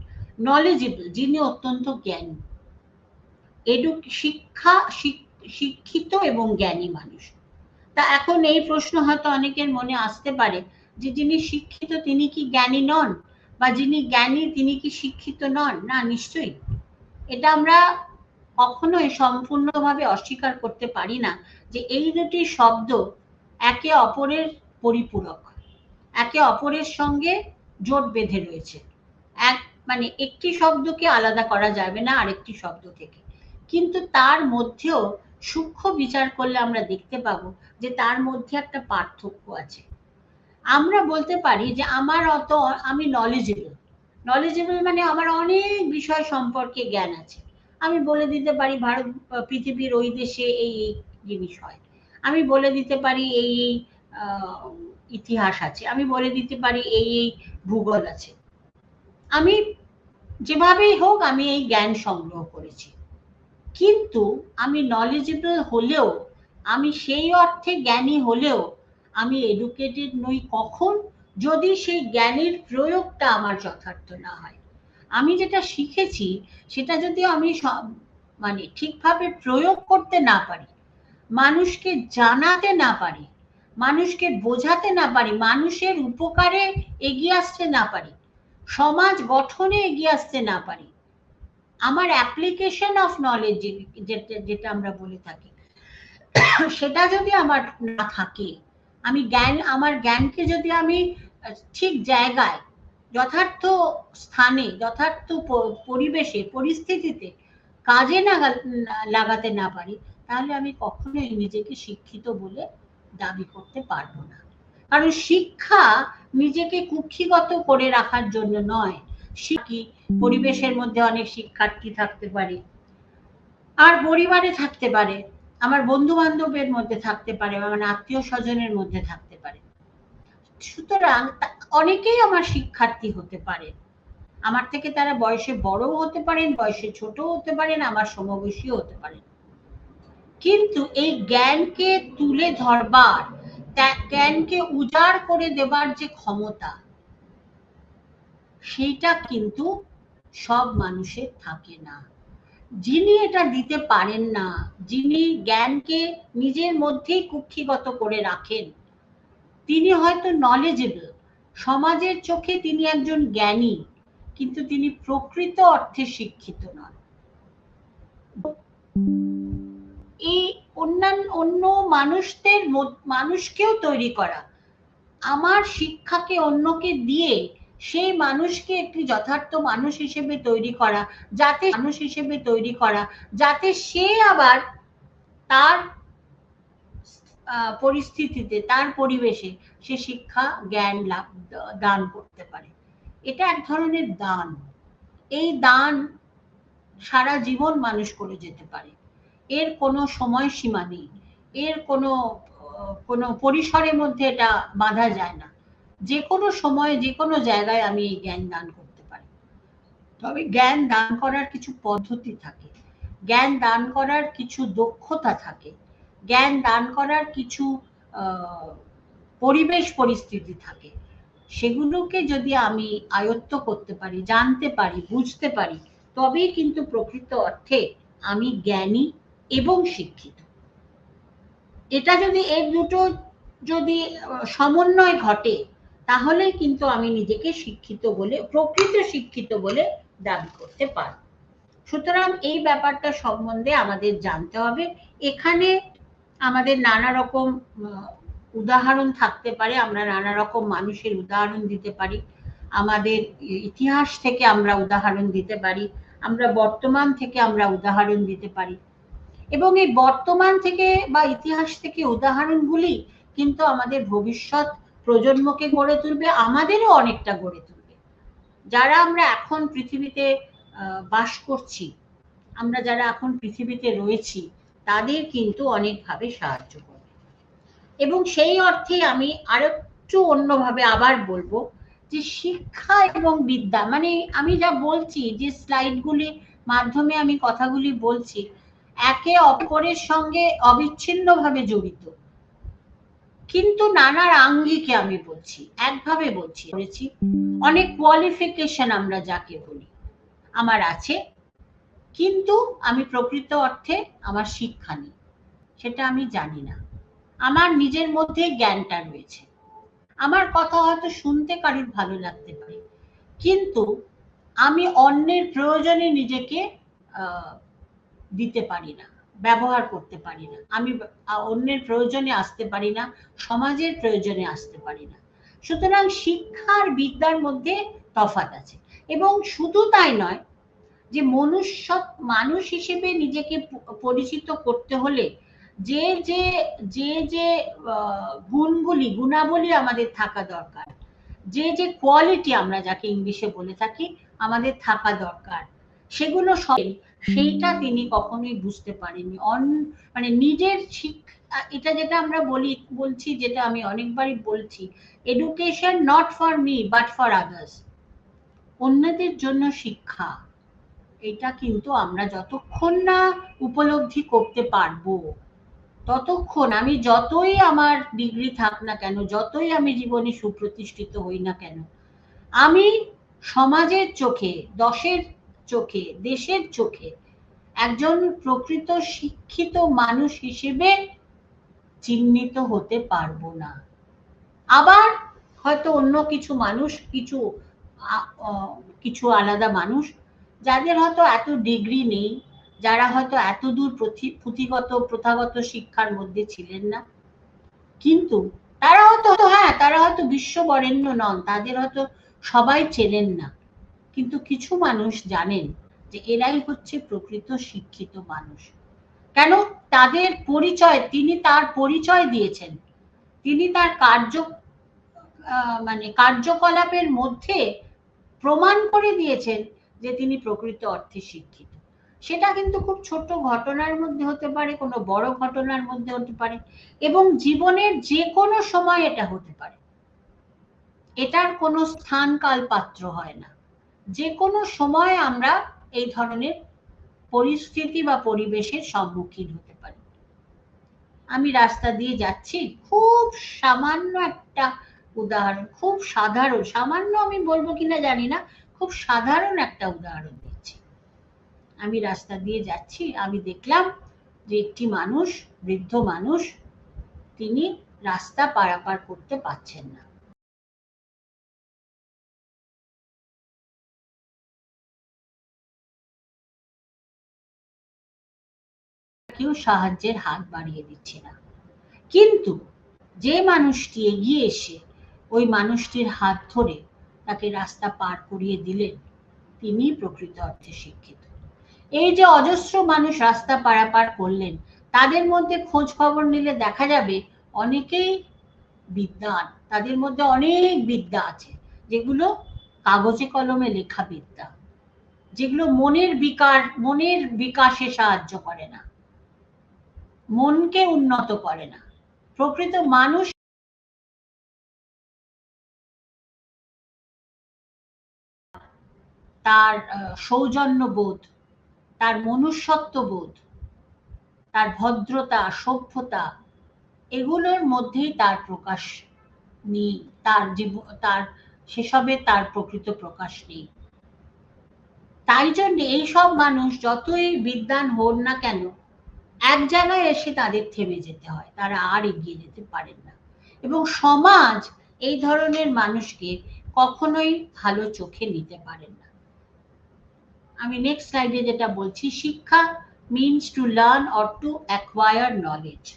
নলেজেবল, যিনি অত্যন্ত জ্ঞানী। শিক্ষিত এবং জ্ঞানী মানুষ। তা এখন এই প্রশ্ন হয়তো অনেকের মনে আসতে পারে যে যিনি শিক্ষিত তিনি কি জ্ঞানী নন, বা যিনি জ্ঞানী তিনি কি শিক্ষিত নন? না, নিশ্চয়ই। এটা আমরা কখনোই সম্পূর্ণভাবে অস্বীকার করতে পারি না যে এই দুটি শব্দ একে অপরের পরিপূরক, একে অপরের সঙ্গে জোট বেঁধে রয়েছে। মানে একটি শব্দকে আলাদা করা যাবে না আরেকটি শব্দ থেকে, কিন্তু তার মধ্যেও সূক্ষ্ম বিচার করলে আমরা দেখতে পাবো যে তার মধ্যে একটা পার্থক্য আছে। আমরা বলতে পারি যে আমি নলেজেবল। নলেজেবল মানে আমার অনেক বিষয় সম্পর্কে জ্ঞান আছে। আমি বলে দিতে পারি পৃথিবীর ওই দেশে এই জিনিস হয়, আমি বলে দিতে পারি এই ইতিহাস আছে, আমি বলে দিতে পারি এই ভূগোল আছে। আমি যেভাবেই হোক আমি এই জ্ঞান সংগ্রহ করেছি, কিন্তু আমি নলেজেবল হলেও, আমি সেই অর্থে জ্ঞানী হলেও আমি এডুকেটেড নই কখন, যদি সেই জ্ঞানের প্রয়োগটা আমার যথার্থ না হয়। আমি যেটা শিখেছি সেটা যদি আমি মানে ঠিকভাবে প্রয়োগ করতে না পারি, মানুষকে জানাতে না পারি, মানুষকে বোঝাতে না পারি, মানুষের উপকারে এগিয়ে আসতে না পারি, সমাজ গঠনে এগিয়ে আসতে না পারি, আমার অ্যাপ্লিকেশন অফ নলেজ যেটা আমরা বলে থাকি, সেটা যদি আমার না থাকে, আমি আমার জ্ঞানকে যদি আমি ঠিক জায়গায়, যথার্থ স্থানে, যথার্থ পরিবেশে, পরিস্থিতিতে কাজে লাগাতে না পারি, তাহলে আমি কখনোই নিজেকে শিক্ষিত বলে দাবি করতে পারবো না। কারণ শিক্ষা নিজেকে কুক্ষিগত করে রাখার জন্য নয়। পরিবেশের মধ্যে অনেক শিক্ষার্থী থাকতে পারে, আর পরিবারে থাকতে পারে, আমার বন্ধু বান্ধবের মধ্যে থাকতে পারে, আমার আত্মীয় স্বজনের মধ্যে থাকতে পারে। সুতরাং অনেকেই আমার শিক্ষার্থী হতে পারে, আমার থেকে তারা বয়সে বড়ও হতে পারেন, বয়সে ছোট হতে পারেন, আমার সমবয়সী হতে পারেন। কিন্তু এই জ্ঞানকে তুলে ধরবার, জ্ঞানকে উজাড় করে দেবার যে ক্ষমতা, সেইটা কিন্তু সব মানুষের থাকে না। যিনি এটা দিতে পারেন না, যিনি জ্ঞানকে নিজের মধ্যেই কুক্ষিগত করে রাখেন, তিনি হয়তো নলেজেবল, সমাজের চোখে তিনি একজন জ্ঞানী, কিন্তু তিনি প্রকৃত অর্থে শিক্ষিত নন। এই অন্য মানুষকেও তৈরি করা, আমার শিক্ষাকে অন্যকে দিয়ে সেই মানুষকে একটি যথার্থ মানুষ হিসেবে তৈরি করা, যাতে সে আবার তার পরিস্থিতিতে, তার পরিবেশে সে শিক্ষা জ্ঞান দান করতে পারে। এটা এক ধরনের দান। এই দান সারা জীবন মানুষ করে যেতে পারে, এর কোনো সময়সীমা নেই, এর কোনো পরিসরের মধ্যে এটা বাঁধা যায় না। যে কোনো সময়ে, যে কোনো জায়গায় আমি এই জ্ঞান দান করতে পারি। তবে জ্ঞান দান করার কিছু পদ্ধতি থাকে, জ্ঞান দান করার কিছু দক্ষতা থাকে, জ্ঞান দান করার কিছু পরিবেশ পরিস্থিতি থাকে। সেগুলোকে যদি আমি আয়ত্ত করতে পারি, জানতে পারি, বুঝতে পারি, তবেই কিন্তু প্রকৃত অর্থে আমি জ্ঞানী এবং শিক্ষিত। এটা যদি এর দুটো যদি সমন্বয় ঘটে, তাহলে কিন্তু আমি নিজেকে শিক্ষিত বলে, প্রকৃত শিক্ষিত বলে দাবি করতে পারব। সুতরাং এই ব্যাপারটা সম্বন্ধে আমাদের জানতে হবে। এখানে আমাদের নানা রকম উদাহরণ থাকতে পারে, আমরা নানা রকম মানুষের উদাহরণ দিতে পারি, আমাদের ইতিহাস থেকে আমরা উদাহরণ দিতে পারি, আমরা বর্তমান থেকে আমরা উদাহরণ দিতে পারি, এবং এই বর্তমান থেকে বা ইতিহাস থেকে উদাহরণগুলি কিন্তু আমাদের ভবিষ্যৎ প্রজন্মকে গড়ে তুলবে, আমাদেরও অনেকটা গড়ে তুলবে। যারা আমরা এখন পৃথিবীতে বাস করছি, আমরা যারা এখন পৃথিবীতে রয়েছি, তাদের কিন্তু অনেকভাবে সাহায্য করবে। এবং সেই অর্থে আমি আরেকটু অন্যভাবে আবার বলবো যে শিক্ষা এবং বিদ্যা, মানে আমি যা বলছি, যে স্লাইডগুলির মাধ্যমে আমি কথাগুলি বলছি, একে অপরের সঙ্গে অবিচ্ছিন্নভাবে জড়িত, কিন্তু নানার আঙ্গিকে আমি বলছি, একভাবে বলছি। অনেক কোয়ালিফিকেশন আমরা যাকে বলি আমার আছে, কিন্তু আমি প্রকৃত অর্থে আমার শিক্ষা নেই, সেটা আমি জানি না। আমার নিজের মধ্যে জ্ঞানটা রয়েছে, আমার কথা হয়তো শুনতে কারোর ভালো লাগতে পারে, কিন্তু আমি অন্যের প্রয়োজনে নিজেকে দিতে পারি না, ব্যবহার করতে পারি না, আমি অন্যের প্রয়োজনে আসতে পারি না, সমাজের প্রয়োজনে আসতে পারি না। সুতরাং শিক্ষার বিদ্যার মধ্যে তফাৎ আছে। এবং শুধু তাই নয়, যে মানুষ হিসেবে নিজেকে পরিচিত করতে হলে যে যে যে যে গুণাবলী আমাদের থাকা দরকার, যে যে কোয়ালিটি আমরা যাকে ইংলিশে বলে থাকি আমাদের থাকা দরকার, সেগুলো সেইটা তিনি কখনোই বুঝতে পারেননি। মানে নিজের শিক্ষা, এটা যেটা আমরা বলছি, যেটা আমি অনেকবারই বলছি, education not for me but for others, অন্যদের জন্য শিক্ষা, এটা কিন্তু আমরা যতক্ষণ না উপলব্ধি করতে পারবো, ততক্ষণ আমি যতই আমার ডিগ্রি থাক না কেন, যতই আমি জীবনে সুপ্রতিষ্ঠিত হই না কেন, আমি সমাজের চোখে, দশের চোখে, দেশের চোখে একজন প্রকৃত শিক্ষিত মানুষ হিসেবে চিহ্নিত হতে পারবো না। আবার হয়তো অন্য কিছু মানুষ, কিছু আলাদা মানুষ যাদের হয়তো এত ডিগ্রি নেই, যারা হয়তো এত দূর প্রথাগত শিক্ষার মধ্যে ছিলেন না, কিন্তু তারা হয়তো বিশ্ববরেণ্য নন, তাদের হয়তো সবাই চেনেন না, কিন্তু কিছু মানুষ জানেন যে এরাই হচ্ছে প্রকৃত শিক্ষিত মানুষ। কেন? তাদের পরিচয়, তিনি তার পরিচয় দিয়েছেন, তিনি তার কার্যকলাপের মধ্যে প্রমাণ করে দিয়েছেন যে তিনি প্রকৃত অর্থে শিক্ষিত। সেটা কিন্তু খুব ছোট ঘটনার মধ্যে হতে পারে, কোনো বড় ঘটনার মধ্যে হতে পারে, এবং জীবনের যে কোনো সময় এটা হতে পারে। এটার কোনো স্থান কাল পাত্র হয় না, যে কোনো সময় আমরা এই ধরনের পরিস্থিতি বা পরিবেশের সম্মুখীন হতে পারি। আমি রাস্তা দিয়ে যাচ্ছি, খুব সামান্য একটা উদাহরণ, খুব সাধারণ, সামান্য আমি বলবো কিনা জানি না, খুব সাধারণ একটা উদাহরণ দিচ্ছি। আমি রাস্তা দিয়ে যাচ্ছি, আমি দেখলাম যে একটি মানুষ, বৃদ্ধ মানুষ, তিনি রাস্তা পারাপার করতে পারছেন না। কেউ সাহায্যের হাত বাড়িয়ে দিচ্ছে না, কিন্তু যে মানুষটি এগিয়ে এসে ওই মানুষটির হাত ধরে তাকে রাস্তা পার করিয়ে দিলেন, তিনি প্রকৃত অর্থে শিক্ষিত। এই যে অজস্র মানুষ রাস্তা পারাপার করলেন, তাদের মধ্যে খোঁজ খবর নিলে দেখা যাবে অনেকেই বিদ্বান, তাদের মধ্যে অনেক বিদ্যা আছে, যেগুলো কাগজে কলমে লেখা বিদ্যা, যেগুলো মনের বিকাশে সাহায্য করে না, মনকে উন্নত করে না। প্রকৃত মানুষ তার সৌজন্যবোধ, তার মনুষ্যত্ববোধ, তার ভদ্রতা, সভ্যতা, এগুলোর মধ্যেই তার প্রকাশ নেই, তার সেসবে তার প্রকৃত প্রকাশ নেই। তাই জন্য এইসব মানুষ যতই বিদ্বান হন না কেন, এক জায়গায় এসে তাদের থেমে যেতে হয়, তারা আর এগিয়ে যেতে পারেন না, এবং সমাজ এই ধরনের মানুষকে কখনোই ভালো চোখে নিতে পারেন না। আমি নেক্সট স্লাইডে যেটা বলছি, শিক্ষা means to learn or to acquire knowledge.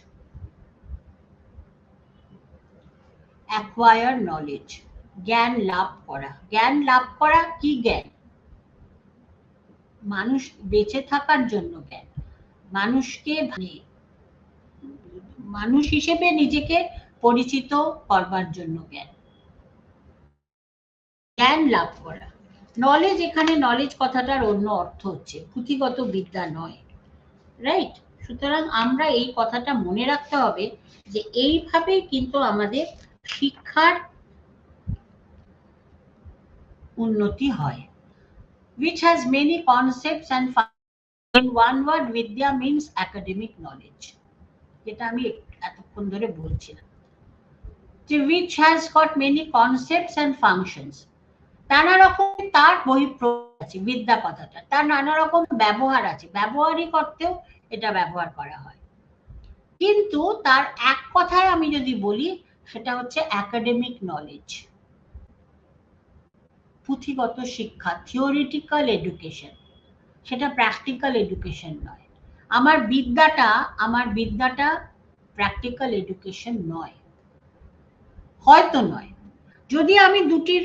acquire knowledge, জ্ঞান লাভ করা। জ্ঞান লাভ করা কি জ্ঞান? মানুষ বেঁচে থাকার জন্য জ্ঞান, মানুষকে মানুষ হিসেবে নিজেকে পরিচিত করবার জন্য জ্ঞান, জ্ঞান লাভ করা। নলেজ, এখানে নলেজ কথাটার অন্য অর্থ হচ্ছে পুঁথিগত বিদ্যা নয়, রাইট? সুতরাং আমরা এই কথাটা মনে রাখতে হবে যে এইভাবেই কিন্তু আমাদের শিক্ষার উন্নতি হয়। which has many concepts and in one word, vidya means academic knowledge, যেটা আমি এতক্ষণ ধরে বলছিলাম, যে which has got many concepts and functions, নানা রকম তার বহিঃপ্রকাশ আছে, বিদ্যা কথাটা তার নানা রকম ব্যবহার আছে, ব্যবহারিক অর্থেও এটা ব্যবহার করা হয়, কিন্তু তার এক কথায় আমি যদি বলি, সেটা হচ্ছে একাডেমিক নলেজ, পুঁথিগত শিক্ষা, থিওরিটিক্যাল এডুকেশন, সেটা প্র্যাকটিক্যাল এডুকেশন নয়। আমার বিদ্যাটা প্র্যাকটিক্যাল এডুকেশন নয়, হয়তো নয়। যদি আমি দুটির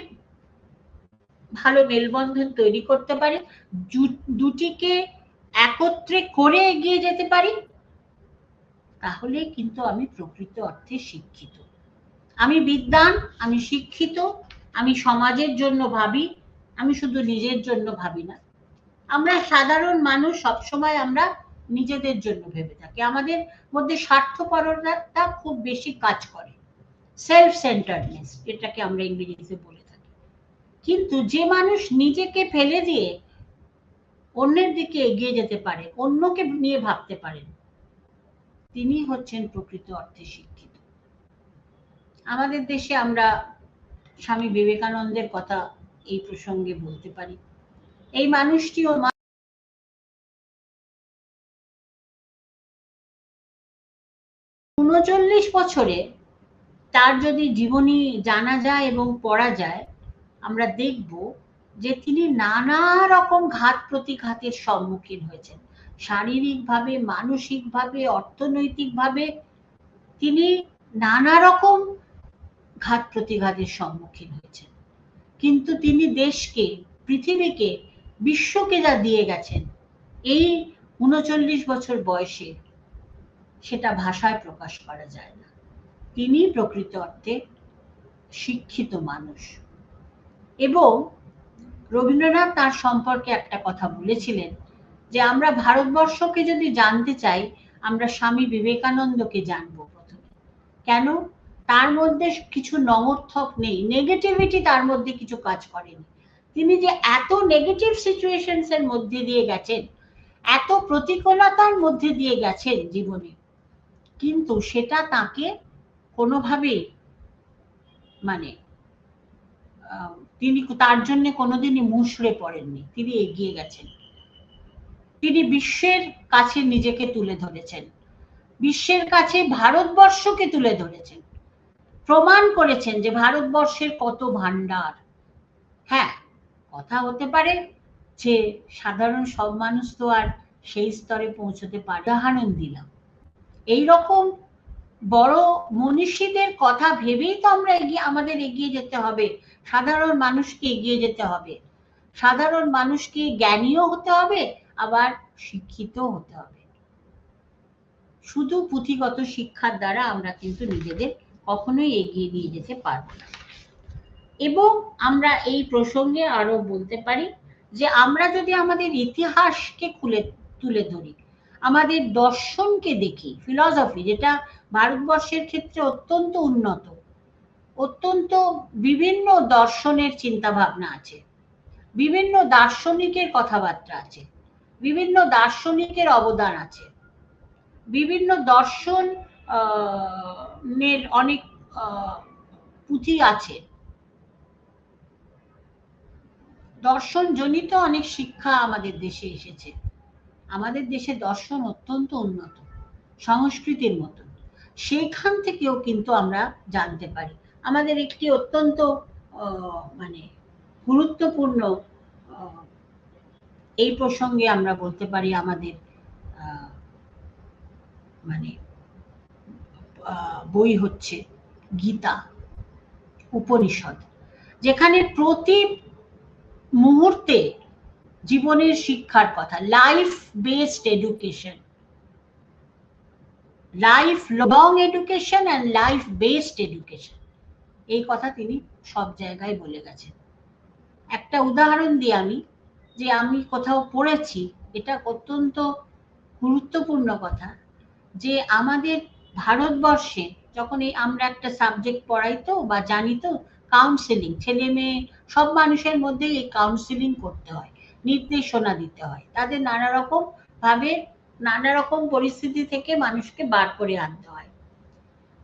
ভালো মেলবন্ধন তৈরি করতে পারি, দুটিকে একত্রে করে এগিয়ে যেতে পারি, তাহলে কিন্তু আমি প্রকৃত অর্থে শিক্ষিত। আমি বিদ্বান, আমি শিক্ষিত, আমি সমাজের জন্য ভাবি, আমি শুধু নিজের জন্য ভাবি না। আমরা সাধারণ মানুষ, সবসময় আমরা নিজেদের জন্য ভেবে থাকি, আমাদের মধ্যে স্বার্থপরতা খুব বেশি কাজ করে, সেলফ সেন্টারনেস, এটাকে আমরা ইংরেজিতে বলে থাকি। কিন্তু যে মানুষ নিজেকে ফেলে দিয়ে অন্যের দিকে এগিয়ে যেতে পারে, অন্যকে নিয়ে ভাবতে পারেন, তিনি হচ্ছেন প্রকৃত অর্থে শিক্ষিত। আমাদের দেশে আমরা স্বামী বিবেকানন্দের কথা এই প্রসঙ্গে বলতে পারি। এই মানুষটিও ৩৯ বছরে তার যদি জীবনী জানা যায় এবং পড়া যায়, আমরা দেখব যে তিনি নানা রকম ঘাত প্রতিঘাতের সম্মুখীন হয়েছেন। শারীরিকভাবে, মানসিকভাবে, অর্থনৈতিকভাবে তিনি নানা রকম ঘাত প্রতিঘাতের সম্মুখীন হয়েছেন। কিন্তু তিনি দেশকে, পৃথিবীকে, বিশ্বকে যা দিয়ে গেছেন এই ৩৯ বছর বয়সে, সেটা ভাষায় প্রকাশ করা যায় না। তিনি প্রকৃত অর্থে শিক্ষিত মানুষ। এবং রবীন্দ্রনাথ তার সম্পর্কে একটা কথা বলেছিলেন যে আমরা ভারতবর্ষকে যদি জানতে চাই, আমরা স্বামী বিবেকানন্দকে জানবো প্রথমে। কেন? তার মধ্যে কিছু নমর্থক নেই, নেগেটিভিটি তার মধ্যে কিছু কাজ করেনি। তিনি যে এত নেগেটিভ সিচুয়েশনস এর মধ্যে দিয়ে গেছেন, এত প্রতিকূলতার মধ্যে দিয়ে গেছেন জীবনে, কিন্তু সেটা তাকে কোনোভাবেই মানে তিনি তার জন্য কোনোদিনই মুষড়ে পড়েননি, তিনি এগিয়ে গেছেন। তিনি বিশ্বের কাছে নিজেকে তুলে ধরেছেন, বিশ্বের কাছে ভারতবর্ষকে তুলে ধরেছেন, প্রমাণ করেছেন যে ভারতবর্ষের কত ভান্ডার। হ্যাঁ, কথা হতে পারে যে সাধারণ সব মানুষ তো আর সেই স্তরে পৌঁছতে পারে। উদাহরণ দিলাম, এইরকম বড় মনীষীদের কথা ভেবেই তো আমরা আমাদের এগিয়ে যেতে হবে, সাধারণ মানুষকে এগিয়ে যেতে হবে, সাধারণ মানুষকে জ্ঞানীও হতে হবে, আবার শিক্ষিত হতে হবে। শুধু পুঁথিগত শিক্ষার দ্বারা আমরা কিন্তু নিজেদের কখনোই এগিয়ে নিয়ে যেতে পারবো না। এবং আমরা এই প্রসঙ্গে আরো বলতে পারি যে আমরা যদি আমাদের ইতিহাসকে তুলে ধরি, আমাদের দর্শনকে দেখি, ফিলসফি, যেটা ভারতবর্ষের ক্ষেত্রে অত্যন্ত উন্নত, অত্যন্ত বিভিন্ন দর্শনের চিন্তা ভাবনা আছে, বিভিন্ন দার্শনিকের কথাবার্তা আছে, বিভিন্ন দার্শনিকের অবদান আছে, বিভিন্ন দর্শন অনেক পুঁথি আছে, দর্শন জনিত অনেক শিক্ষা আমাদের দেশে এসেছে। আমাদের দেশে দর্শন অত্যন্ত উন্নত, সংস্কৃতির মতন, সেখান থেকেও কিন্তু আমরা জানতে পারি। আমাদের একটি অত্যন্ত মানে গুরুত্বপূর্ণ এই প্রসঙ্গে আমরা বলতে পারি আমাদের মানে বই হচ্ছে গীতা, উপনিষদ, যেখানে প্রতি মুহূর্তে জীবনের শিক্ষার কথা, life based education, life long education and life based education, এই কথা তিনি সব জায়গায় বলে গেছেন। একটা উদাহরণ দিই আমি, যে আমি কোথাও পড়েছি, এটা অত্যন্ত গুরুত্বপূর্ণ কথা, যে আমাদের ভারতবর্ষে যখন আমরা একটা সাবজেক্ট পড়াই তো বা জানি তো, কাউন্সেলিং, ছেলে মেয়ে সব মানুষের মধ্যে এই কাউন্সেলিং করতে হয়, নির্দেশনা দিতে হয়, তাদের নানা রকম ভাবে নানা রকম পরিস্থিতি থেকে মানুষকে বার করে আনতে হয়।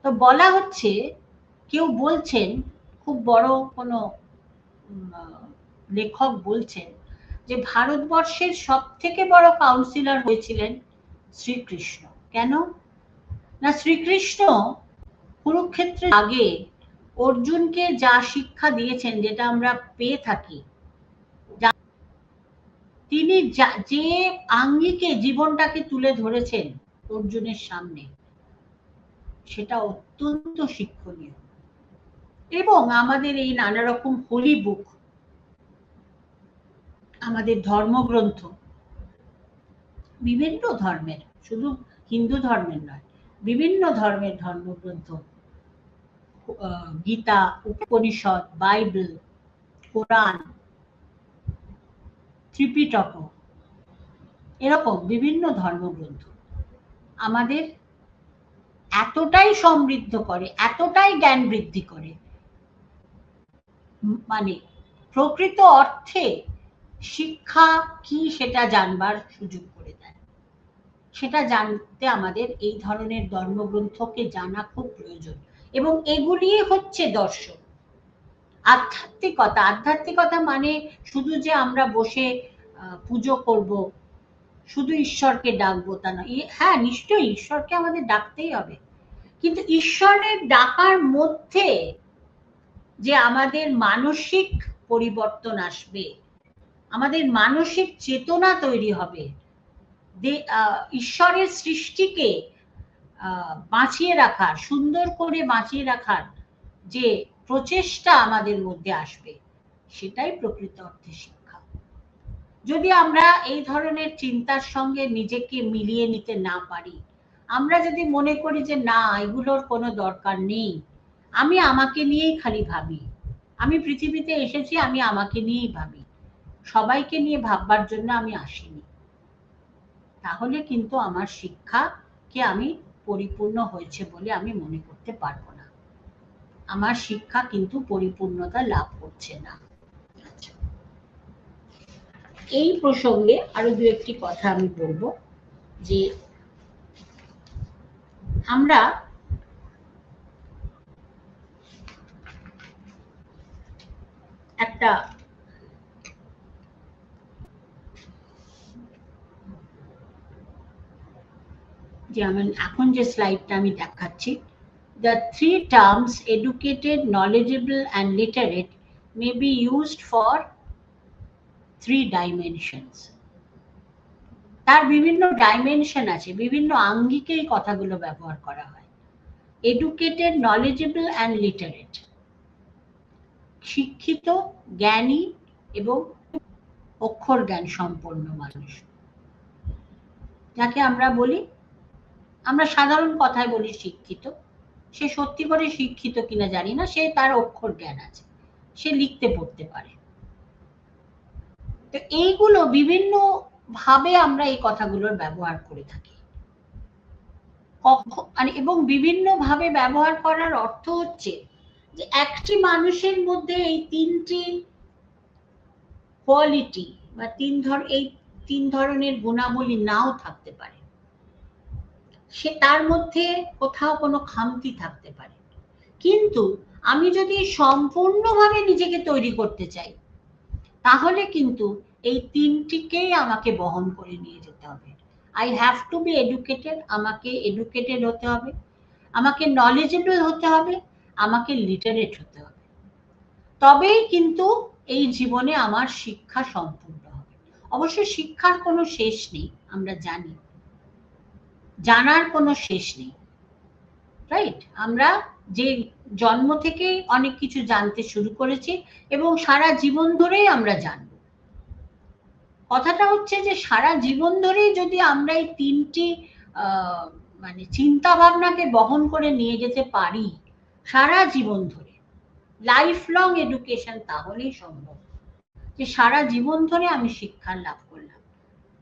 তো বলা হচ্ছে, কেউ বলছেন, খুব বড় কোনো লেখক বলছেন যে ভারতবর্ষের সব থেকে বড় কাউন্সিলর হয়েছিলেন শ্রীকৃষ্ণ। কেন না, শ্রীকৃষ্ণ কুরুক্ষেত্রের আগে অর্জুনকে যা শিক্ষা দিয়েছেন, যেটা আমরা পেয়ে থাকি, তিনি যে আঙ্গিকে জীবনটাকে তুলে ধরেছেন অর্জুনের সামনে, সেটা অত্যন্ত শিক্ষণীয়। এবং আমাদের এই নানা রকম হোলি বুক, আমাদের ধর্মগ্রন্থ, বিভিন্ন ধর্মের, শুধু হিন্দু ধর্মের নয়, বিভিন্ন ধর্মের ধর্মগ্রন্থ, গীতা, উপনিষদ, বাইবেল, কোরআন, ত্রিপিটক, এরকম বিভিন্ন ধর্মগ্রন্থ আমাদের এতটাই সমৃদ্ধ করে, এতটাই জ্ঞান বৃদ্ধি করে, মানে প্রকৃত অর্থে শিক্ষা কি সেটা জানবার সুযোগ করে দেয়। সেটা জানতে আমাদের এই ধরনের ধর্মগ্রন্থকে জানা খুব প্রয়োজন, এবং এগুলি হচ্ছে দর্শন। আধ্যাত্মিকতা, আধ্যাত্মিকতা মানে শুধু যে আমরা বসে পুজো করব, শুধু ঈশ্বরকে ডাকবো তা নয়। হ্যাঁ, নিশ্চয়ই ঈশ্বরকে আমাদের ডাকতেই হবে, কিন্তু ঈশ্বরের ডাকার মধ্যে যে আমাদের মানসিক পরিবর্তন আসবে, আমাদের মানসিক চেতনা তৈরি হবে, ঈশ্বরের সৃষ্টিকে বাঁচিয়ে রাখার, সুন্দর করে বাঁচিয়ে রাখার যে প্রচেষ্টা আমাদের মধ্যে আসবে, সেটাই প্রকৃত অর্থে শিক্ষা। যদি আমরা এই ধরনের চিন্তার সঙ্গে নিজেকে মিলিয়ে নিতে না পারি, আমরা যদি মনে করি যে না, এগুলোর কোনো দরকার নেই, আমি আমাকে নিয়েই খালি ভাবি, আমি পৃথিবীতে এসেছি আমি আমাকে নিয়েই ভাবি, সবাইকে নিয়ে ভাববার জন্য আমি আসিনি, তাহলে কিন্তু আমার শিক্ষাকে আমি পরিপূর্ণ হয়েছে বলে আমি মনে করতে পারবো না। আমার শিক্ষা কিন্তু পরিপূর্ণতা লাভ করছে না। এই প্রসঙ্গে আরো দু একটি কথা আমি বলবো, যে আমরা একটা যে আমি এখন যে স্লাইডটা আমি দেখাচ্ছি, the three terms educated, knowledgeable and literate may be used for three dimensions. তার বিভিন্ন ডাইমেনশন আছে, বিভিন্ন আঙ্গিকে এই কথাগুলো ব্যবহার করা হয়। এডুকেটেড, নলেজেবল অ্যান্ড লিটারেট, শিক্ষিত, জ্ঞানী এবং অক্ষর জ্ঞান সম্পন্ন মানুষ, যাকে আমরা বলি, আমরা সাধারণ কথায় বলি শিক্ষিত। সে সত্যি করে শিক্ষিত কিনা জানি না, সে তার অক্ষর জ্ঞান আছে, সে লিখতে পড়তে পারে। তো এইগুলো বিভিন্ন ভাবে আমরা এই কথাগুলোর ব্যবহার করে থাকি, এবং বিভিন্ন ভাবে ব্যবহার করার অর্থ হচ্ছে যে একটি মানুষের মধ্যে এই তিনটি কোয়ালিটি বা এই তিন ধরনের গুণাবলী নাও থাকতে পারে, সে তার মধ্যে কোথাও কোনো খামতি থাকতে পারে, কিন্তু আমি যদি সম্পূর্ণভাবে নিজেকে তৈরি করতে চাই, তাহলে কিন্তু এই তিনটিকেই আমাকে বহন করে নিয়ে যেতে হবে। I have to B educated, আমাকে এডুকেটেড হতে হবে, আমাকে নলেজেবল হতে হবে, আমাকে লিটারেট হতে হবে, তবেই কিন্তু এই জীবনে আমার শিক্ষা সম্পূর্ণ হবে। অবশ্য শিক্ষার কোনো শেষ নেই, আমরা জানি, জানার কোনো শেষ নেই, রাইট? আমরা যে জন্ম থেকেই অনেক কিছু জানতে শুরু করেছি এবং সারা জীবন ধরেই আমরা জানব। কথাটা হচ্ছে যে সারা জীবন ধরেই যদি আমরা এই তিনটি মানে চিন্তা ভাবনাকে বহন করে নিয়ে যেতে পারি সারা জীবন ধরে, লাইফ লং এডুকেশন, তাহলেই সম্ভব যে সারা জীবন ধরে আমি শিক্ষা লাভ করলাম।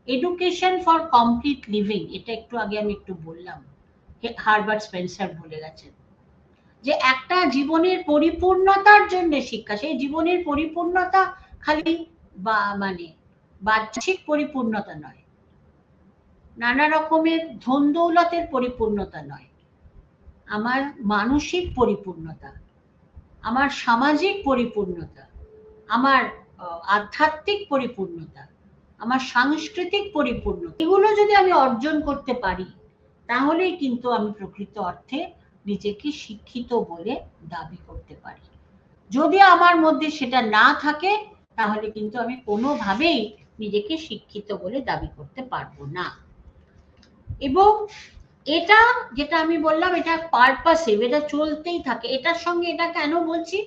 এডুকেশন ফর কমপ্লিট লিভিং, এটা একটু আগে আমি একটু বললাম, হারবার্ট স্পেন্সার বলে গেছেন যে একটা জীবনের পরিপূর্ণতার জন্য শিক্ষা, সেই জীবনের পরিপূর্ণতা খালি মানে বাহ্যিক পরিপূর্ণতা নয়, নানা রকমের ধন দৌলতের পরিপূর্ণতা নয়, আমার মানসিক পরিপূর্ণতা, আমার সামাজিক পরিপূর্ণতা, আমার আধ্যাত্মিক পরিপূর্ণতা, আমার সাংস্কৃতিক পরিপূর্ণতা, এগুলো যদি আমি অর্জন করতে পারি, তাহলেই কিন্তু আমি প্রকৃত অর্থে নিজেকে শিক্ষিত বলে দাবি করতে পারি। যদি আমার মধ্যে সেটা না থাকে, তাহলে কিন্তু আমি কোনোভাবেই নিজেকে শিক্ষিত বলে দাবি করতে পারবো না। এবং এটা যেটা আমি বললাম, এটা পারপাসিভ, এটা চলতেই থাকে। এটার সঙ্গে এটা কেন বলছি,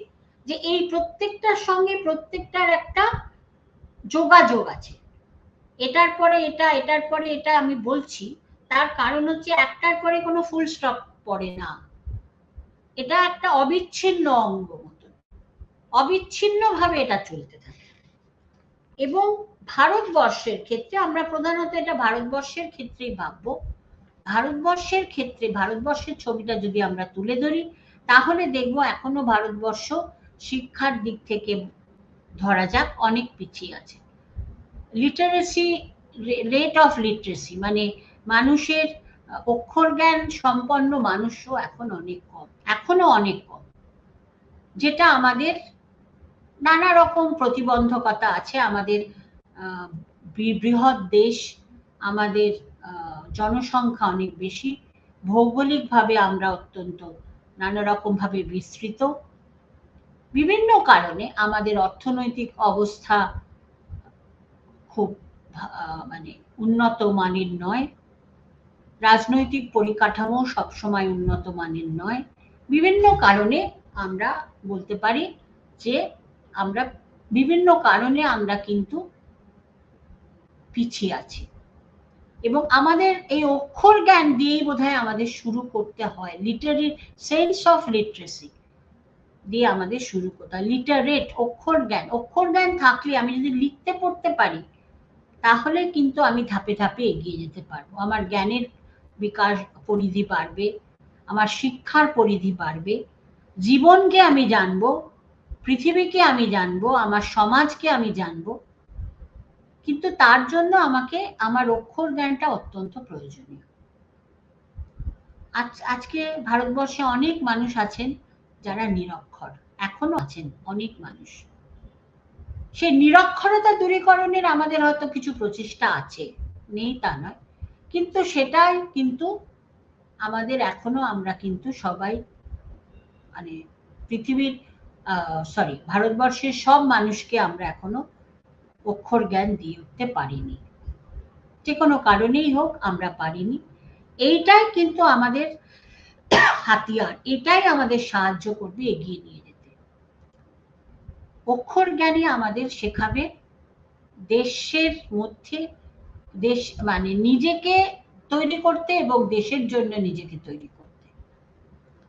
যে এই প্রত্যেকটার সঙ্গে প্রত্যেকটার একটা যোগাযোগ আছে, এটার পরে এটা, এটার পরে এটা আমি বলছি, তার কারণ হচ্ছে একটার পরে কোনো ফুল স্টপ পড়ে না, এটা একটা অবিচ্ছিন্ন অঙ্গ মতো, অবিচ্ছিন্ন ভাবে এটা চলতে থাকে। এবং ভারতবর্ষের ক্ষেত্রে আমরা প্রধানত এটা ভারতবর্ষের ক্ষেত্রেই ভাববো। ভারতবর্ষের ক্ষেত্রে ভারতবর্ষের ছবিটা যদি আমরা তুলে ধরি, তাহলে দেখবো এখনো ভারতবর্ষ শিক্ষার দিক থেকে ধরা যাক অনেক পিছিয়ে আছে। লিটারেসি, রেট অফ লিটারেসি মানে মানুষের অক্ষর জ্ঞান সম্পন্ন মানুষও এখনো অনেক কম, যেটা আমাদের নানা রকম প্রতিবন্ধকতা আছে। আমাদের বৃহৎ দেশ, আমাদের জনসংখ্যা অনেক বেশি, ভৌগোলিকভাবে আমরা অত্যন্ত নানা রকম ভাবে বিস্তৃত, বিভিন্ন কারণে আমাদের অর্থনৈতিক অবস্থা খুব মানে উন্নত মানের নয়, রাজনৈতিক পরিকাঠামো সবসময় উন্নত মানের নয়। বিভিন্ন কারণে আমরা বলতে পারি যে আমরা বিভিন্ন কারণে আমরা কিন্তু পিছিয়ে আছি, এবং আমাদের এই অক্ষর জ্ঞান দিয়েই বোধহয় আমাদের শুরু করতে হয়। লিটারি সেন্স অফ লিটারেসি দিয়ে আমাদের শুরু করতে হয়। লিটারেট, অক্ষর জ্ঞান থাকলে আমি যদি লিখতে পড়তে পারি, তাহলে কিন্তু আমি ধাপে ধাপে এগিয়ে যেতে পারবো। আমার জ্ঞানের বিকাশ পরিধি বাড়বে, আমার শিক্ষার পরিধি বাড়বে, জীবনকে আমি জানবো, পৃথিবীকে আমি জানবো, আমার সমাজকে আমি জানবো। কিন্তু তার জন্য আমাকে আমার অক্ষর জ্ঞানটা অত্যন্ত প্রয়োজনীয়। আজকে ভারতবর্ষে অনেক মানুষ আছেন যারা নিরক্ষর, এখনো আছেন অনেক মানুষ। সেই নিরক্ষরতা দূরীকরণের আমাদের হয়তো কিছু প্রচেষ্টা আছে, নেই তা নয়, কিন্তু সেটাই কিন্তু আমাদের এখনো আমরা কিন্তু সবাই মানে পৃথিবীর ভারতবর্ষের সব মানুষকে আমরা এখনো অক্ষর জ্ঞান দিয়ে উঠতে পারিনি, যে কোনো কারণেই হোক আমরা পারিনি। এইটাই কিন্তু আমাদের হাতিয়ার, এটাই আমাদের সাহায্য করবে এগিয়ে নিয়ে যেতে। অক্ষর জ্ঞানই আমাদের শেখাবে দেশের মধ্যে দেশ মানে নিজেকে তৈরি করতে এবং দেশের জন্য নিজেকে তৈরি করতে।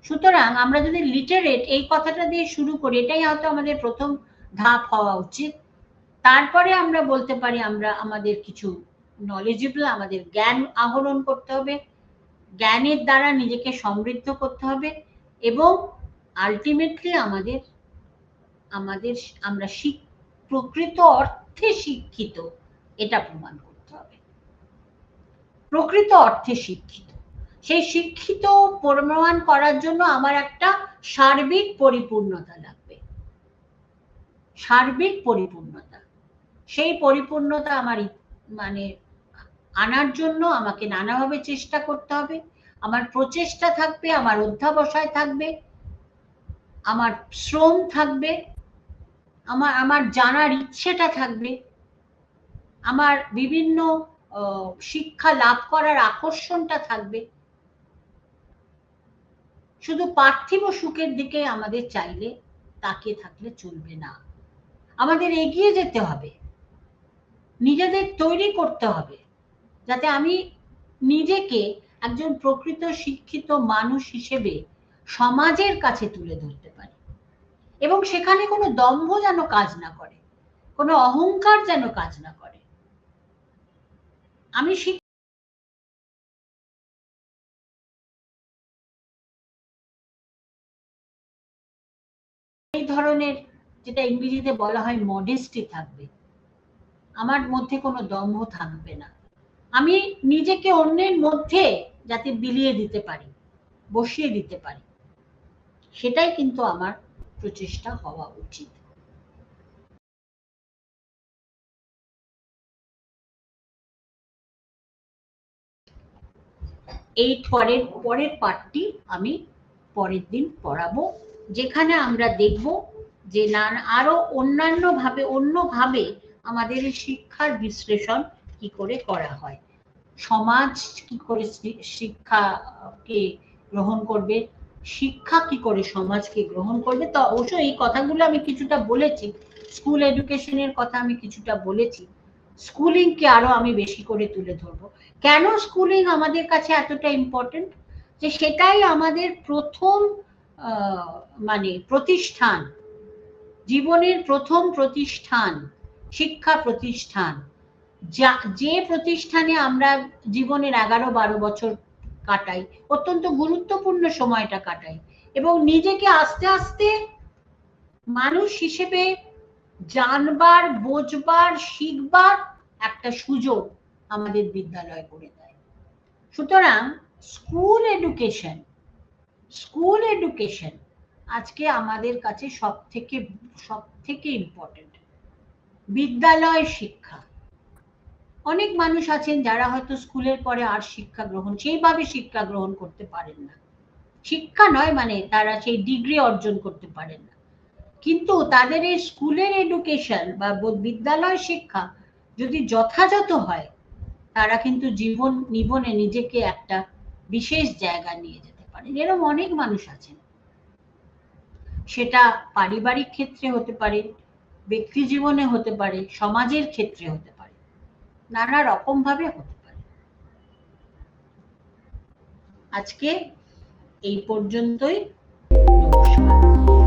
সুতরাং আমরা যদি লিটারেট এই কথাটা দিয়ে শুরু করি, এটাই হয়তো আমাদের প্রথম ধাপ হওয়া উচিত। তারপরে আমরা বলতে পারি আমরা আমাদের কিছু নলেজেবল, আমাদের জ্ঞান আহরণ করতে হবে, জ্ঞানের দ্বারা নিজেকে সমৃদ্ধ করতে হবে, এবং আলটিমেটলি আমাদের আমরা প্রকৃত অর্থে শিক্ষিত এটা প্রমাণ করতে হবে। প্রকৃত অর্থে শিক্ষিত, সেই শিক্ষিত প্রমাণ করার জন্য আমার একটা সার্বিক পরিপূর্ণতা লাগবে, সার্বিক পরিপূর্ণতা। সেই পরিপূর্ণতা আমার মানে আনার জন্য আমাকে নানাভাবে চেষ্টা করতে হবে। আমার প্রচেষ্টা থাকবে, আমার অধ্যাবসায় থাকবে, আমার শ্রম থাকবে, আমার জানার ইচ্ছেটা থাকবে, আমার বিভিন্ন শিক্ষা লাভ করার আকর্ষণটা থাকবে। শুধু পার্থিব সুখের দিকে আমাদের চাইলে তাকিয়ে থাকলে চলবে না, আমাদের এগিয়ে যেতে হবে, নিজেদের তৈরি করতে হবে, যাতে আমি নিজেকে একজন প্রকৃত শিক্ষিত মানুষ হিসেবে সমাজের কাছে তুলে ধরতে পারি, এবং সেখানে কোনো দম্ভ যেন কাজ না করে, কোনো অহংকার যেন কাজ না করে। আমি এই ধরনের, যেটা ইংরেজিতে বলা হয় মডেস্টি থাকবে, আমার মধ্যে কোনো দম্ভ থাকবে না, আমি নিজেকে অন্যের মধ্যে যাতে বিলিয়ে দিতে পারি, বসিয়ে দিতে পারি, সেটাই কিন্তু আমার প্রচেষ্টা হওয়া উচিত। এই পরের পার্টটি আমি পরের দিন পড়াবো, যেখানে আমরা দেখব যে আরো অন্যভাবে আমাদের শিক্ষার বিশ্লেষণ কি করে করা হয়, সমাজ কি করে শিক্ষাকে গ্রহণ করবে, শিক্ষা কি করে সমাজকে গ্রহণ করবে। তো অবশ্য এই কথাগুলো আমি কিছুটা বলেছি, স্কুল এডুকেশনের কথা আমি কিছুটা বলেছি, স্কুলিংকে আরো আমি বেশি করে তুলে ধরবো। কেন স্কুলিং আমাদের কাছে এতটা ইম্পর্টেন্ট, যে সেটাই আমাদের প্রথম মানে প্রতিষ্ঠান, জীবনের প্রথম প্রতিষ্ঠান, শিক্ষা প্রতিষ্ঠান, যে প্রতিষ্ঠানে আমরা জীবনের 11-12 বছর কাটাই, অত্যন্ত গুরুত্বপূর্ণ সময়টা কাটাই, এবং নিজেকে আস্তে আস্তে মানুষ হিসেবে জানবার, বোঝবার, শিখবার একটা সুযোগ আমাদের বিদ্যালয় করে দেয়। সুতরাং স্কুল এডুকেশন আজকে আমাদের কাছে সব থেকে ইম্পর্টেন্ট। বিদ্যালয় শিক্ষা, অনেক মানুষ আছেন যারা হয়তো স্কুলের পরে আর সেইভাবে শিক্ষা গ্রহণ করতে পারেন না। শিক্ষা নয় মানে তারা সেই ডিগ্রি অর্জন করতে পারেন না, কিন্তু তাদের এই স্কুলের এডুকেশন বা বিদ্যালয় শিক্ষা যদি যথাযথ হয়, তারা কিন্তু জীবনে নিজেকে একটা বিশেষ জায়গা নিয়ে যেতে পারে। এরকম অনেক মানুষ আছেন, সেটা পারিবারিক ক্ষেত্রে হতে পারে, ব্যক্তি জীবনে হতে পারে, সমাজের ক্ষেত্রে হতে পারে, নানা রকম ভাবে হতে পারে। আজকে এই পর্যন্তই। নমস্কার।